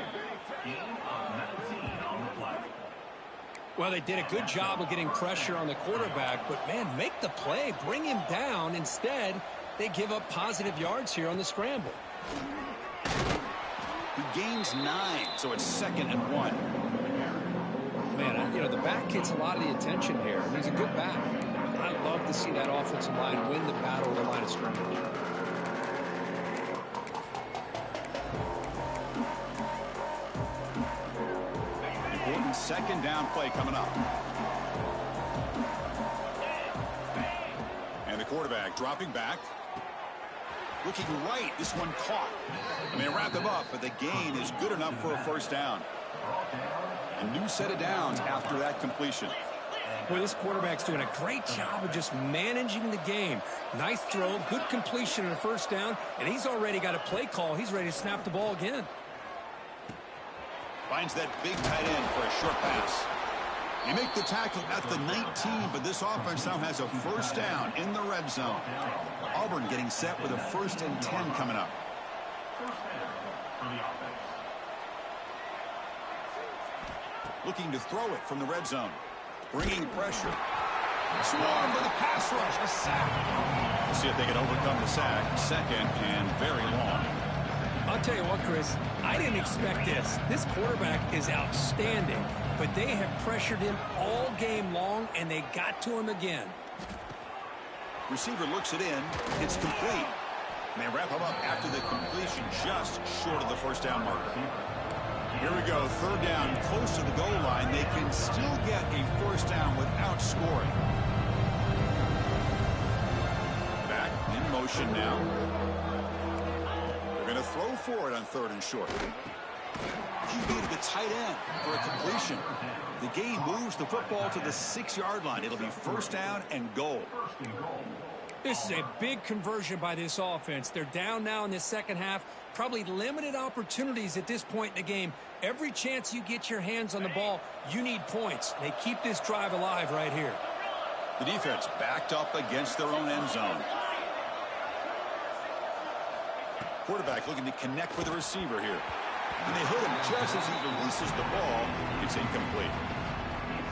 Well, they did a good job of getting pressure on the quarterback, but, man, make the play, bring him down. Instead, they give up positive yards here on the scramble. He gains 9, so it's 2nd and 1. Man, you know, the back gets a lot of the attention here. He's a good back. I love to see that offensive line win the battle of the line of scrimmage. Important 2nd down play coming up. And the quarterback dropping back. Looking right, this one caught. And they wrap him up, but the gain is good enough for a first down. A new set of downs after that completion. Boy, this quarterback's doing a great job of just managing the game. Nice throw, good completion on a first down, and he's already got a play call. He's ready to snap the ball again. Finds that big tight end for a short pass. They make the tackle at the 19, but this offense now has a first down in the red zone. Auburn getting set with a 1st and 10 coming up. Looking to throw it from the red zone. Bringing pressure. Swarmed by the pass rush. A sack. We'll see if they can overcome the sack. 2nd and very long. I'll tell you what, Chris, I didn't expect this. This quarterback is outstanding, but they have pressured him all game long, and they got to him again. Receiver looks it in. It's complete. And they wrap him up after the completion, just short of the first down marker. Here we go, 3rd down, close to the goal line. They can still get a first down without scoring. Back in motion now. They're going to throw for it on 3rd and short. QB to the tight end for a completion. The gain moves the football to the 6-yard line. It'll be first down and goal. This is a big conversion by this offense. They're down now in the second half. Probably limited opportunities at this point in the game. Every chance you get your hands on the ball, you need points. They keep this drive alive right here. The defense backed up against their own end zone. Quarterback looking to connect with the receiver here. And they hit him just as he releases the ball. It's incomplete.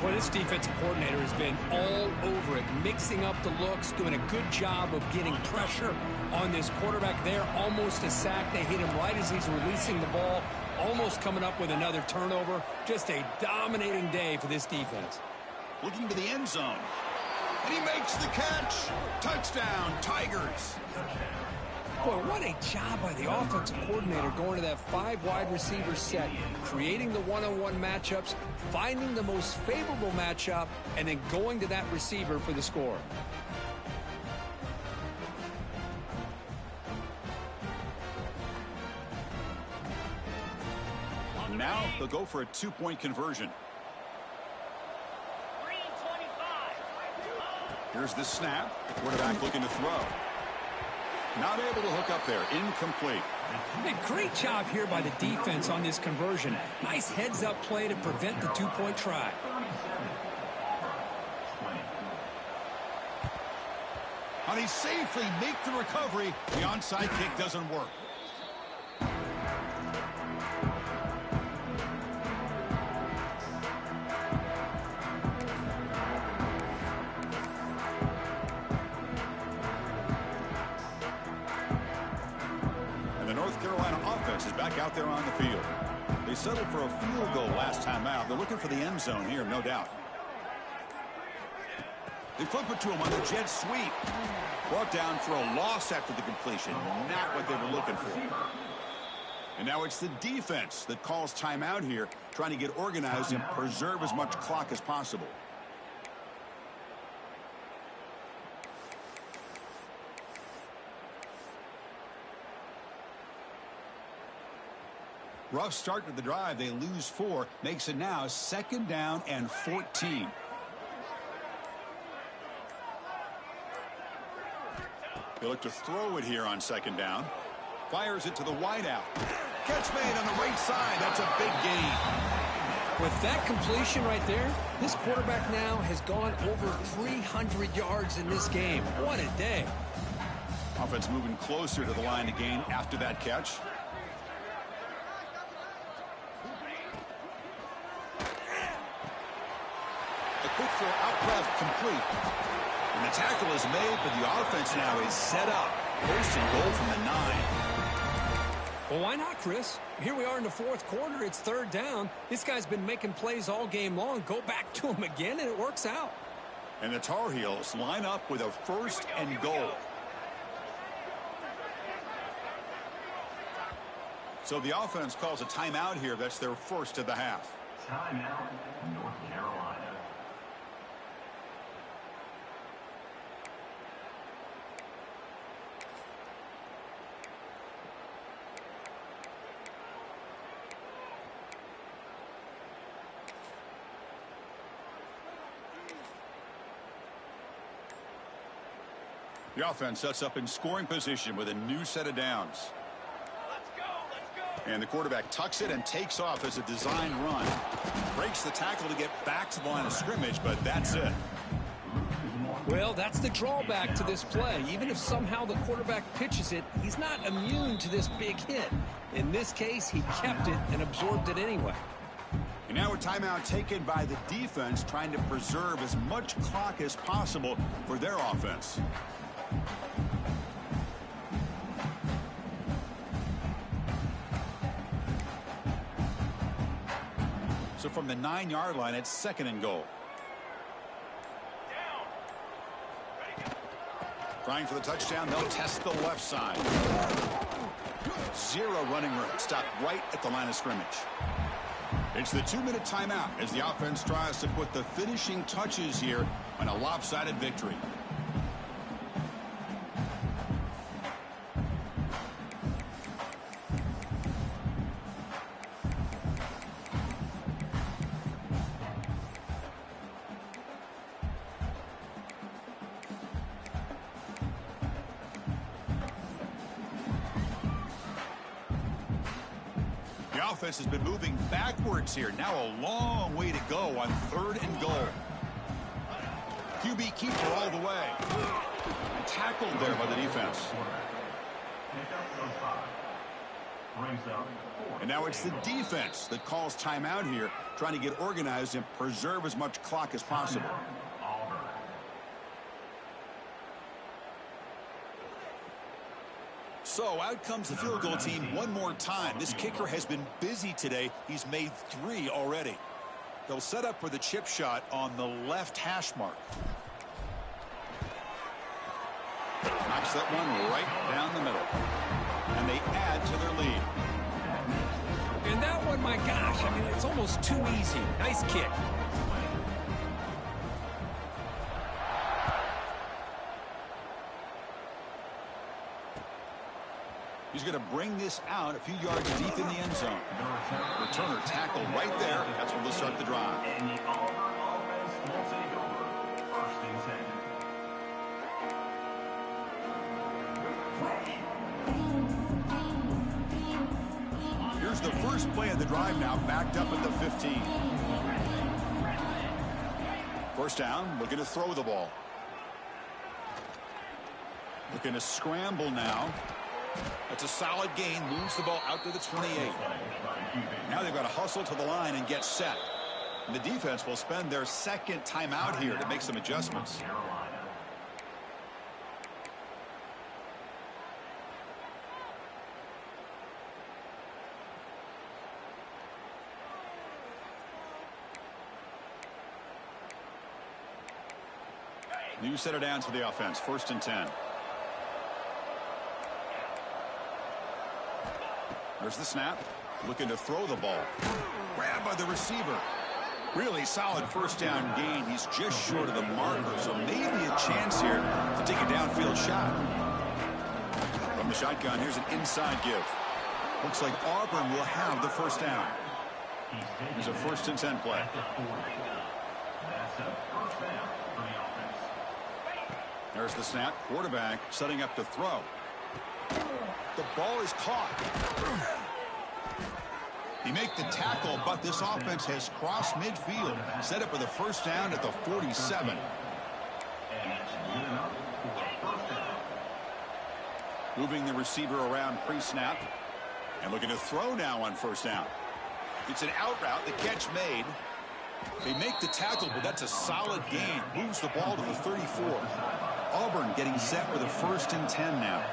Well, this defensive coordinator has been all over it, mixing up the looks, doing a good job of getting pressure on this quarterback there. Almost a sack. They hit him right as he's releasing the ball, almost coming up with another turnover. Just a dominating day for this defense. Looking to the end zone. And he makes the catch. Touchdown, Tigers. Boy, what a job by the offensive coordinator going to that 5 wide receiver set, creating the one-on-one matchups, finding the most favorable matchup, and then going to that receiver for the score. Now they'll go for a two-point conversion. Here's the snap. Quarterback looking to throw. Not able to hook up there. Incomplete. Hey, great job here by the defense on this conversion. Nice heads-up play to prevent the two-point try. How they safely make the recovery. The onside kick doesn't work. And the North Carolina offense is back out there on the field. They settled for a field goal last time out. They're looking for the end zone here, no doubt. They flip it to him on the jet sweep. Brought down for a loss after the completion. Not what they were looking for. And now it's the defense that calls timeout here, trying to get organized and preserve as much clock as possible. Rough start to the drive. They lose 4. Makes it now 2nd down and 14. They look to throw it here on 2nd down. Fires it to the wideout. Catch made on the right side. That's a big gain. With that completion right there, this quarterback now has gone over 300 yards in this game. What a day. Offense moving closer to the line to gain after that catch. The quick throw out left, complete. And the tackle is made, but the offense now is set up. 1st and goal from the 9. Well, why not, Chris? Here we are in the 4th quarter. It's 3rd down. This guy's been making plays all game long. Go back to him again, and it works out. And the Tar Heels line up with a 1st and goal. So the offense calls a timeout here. That's their 1st of the half. Timeout, North Carolina. The offense sets up in scoring position with a new set of downs. Let's go. And the quarterback tucks it and takes off as a design run. Breaks the tackle to get back to the line of scrimmage, but that's it. Well, that's the drawback to this play. Even if somehow the quarterback pitches it, he's not immune to this big hit. In this case, he kept it and absorbed it anyway. And now a timeout taken by the defense, trying to preserve as much clock as possible for their offense. So from the 9-yard line, it's 2nd and goal. Trying for the touchdown, they'll test the left side. 0 running room, stopped right at the line of scrimmage. It's the 2-minute timeout as the offense tries to put the finishing touches here on a lopsided victory. The offense has been moving backwards here. Now a long way to go on 3rd and goal. QB keeper all the way. Tackled there by the defense. And now it's the defense that calls timeout here, trying to get organized and preserve as much clock as possible. Auburn. So out comes the field goal team one more time. This kicker has been busy today. He's made 3 already. They'll set up for the chip shot on the left hash mark. Knocks that one right down the middle. And they add to their lead. And that one, my gosh, I mean, it's almost too easy. Nice kick. He's going to bring this out a few yards deep in the end zone. Returner tackle right there. That's where they'll start the drive. And the Auburn offense will take over. First and 10. Here's the first play of the drive now, backed up at the 15. First down, looking to throw the ball. Looking to scramble now. That's a solid gain, moves the ball out to the 28. Now they've got to hustle to the line and get set. And the defense will spend their second timeout here to make some adjustments. New set of downs for the offense, first and 10. There's the snap. Looking to throw the ball. Grabbed by the receiver. Really solid first down gain. He's just short of the marker, so maybe a chance here to take a downfield shot. From the shotgun, here's an inside give. Looks like Auburn will have the first down. Here's a first and 10 play. That's a first down for the offense. There's the snap. Quarterback setting up to throw. The ball is caught. He made the tackle, but this offense has crossed midfield. Set up for the first down at the 47. And it's good enough for a first down. Moving the receiver around pre-snap. And looking to throw now on first down. It's an out route. The catch made. They make the tackle, but that's a solid gain. Moves the ball to the 34. Auburn getting set for the first and 10 now.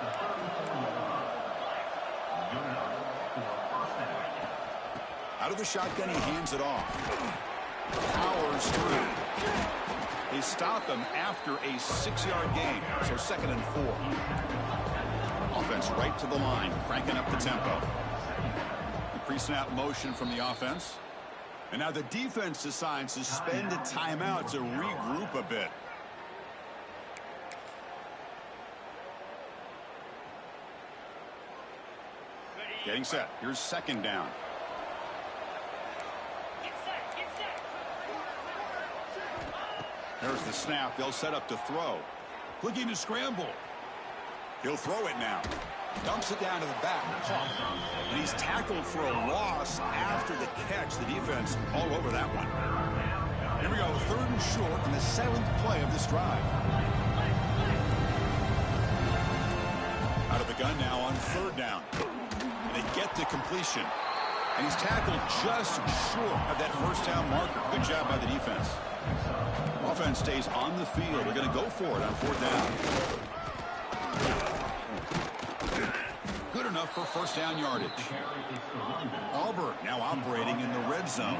Out of the shotgun, he hands it off. Powers through. They stop him after a 6-yard gain, so second and 4. Offense right to the line, cranking up the tempo. The pre-snap motion from the offense. And now the defense decides to spend a timeout to regroup a bit. Getting set. Here's second down. There's the snap. They'll set up to throw. Looking to scramble. He'll throw it now. Dumps it down to the back. And he's tackled for a loss after the catch. The defense all over that one. Here we go. Third and short on the 7th play of this drive. Out of the gun now on third down. And they get the completion. And he's tackled just short of that first down marker. Good job by the defense. Offense stays on the field. They're going to go for it on fourth down. Good enough for first down yardage. Auburn now operating in the red zone.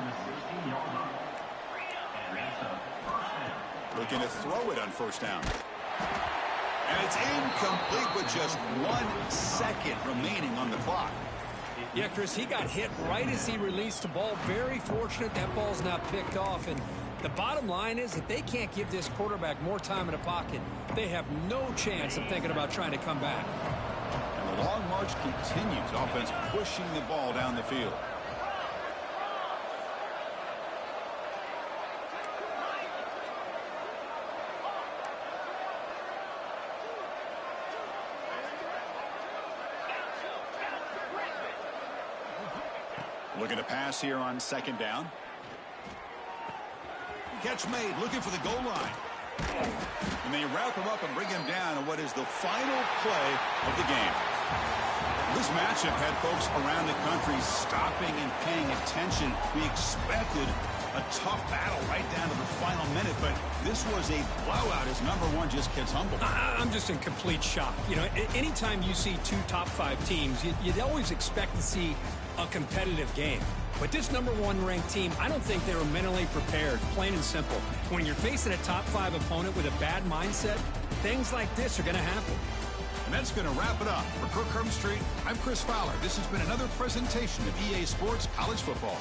Looking to throw it on first down. And it's incomplete with just 1 second remaining on the clock. Yeah, Chris, he got hit right as he released the ball. Very fortunate that ball's not picked off. And the bottom line is that they can't give this quarterback more time in the pocket. They have no chance of thinking about trying to come back. And the long march continues. Offense pushing the ball down the field. Looking to pass here on second down. Catch made, looking for the goal line. And they wrap him up and bring him down on what is the final play of the game. This matchup had folks around the country stopping and paying attention. We expected a tough battle right down to the final minute, but this was a blowout as number one just gets humbled. I'm just in complete shock. You know, anytime you see 2 top 5 teams, you'd always expect to see a competitive game. But this number 1 ranked team, I don't think they were mentally prepared, plain and simple. When you're facing a top 5 opponent with a bad mindset, things like this are going to happen. And that's going to wrap it up. For Kirk Street, I'm Chris Fowler. This has been another presentation of EA Sports College Football.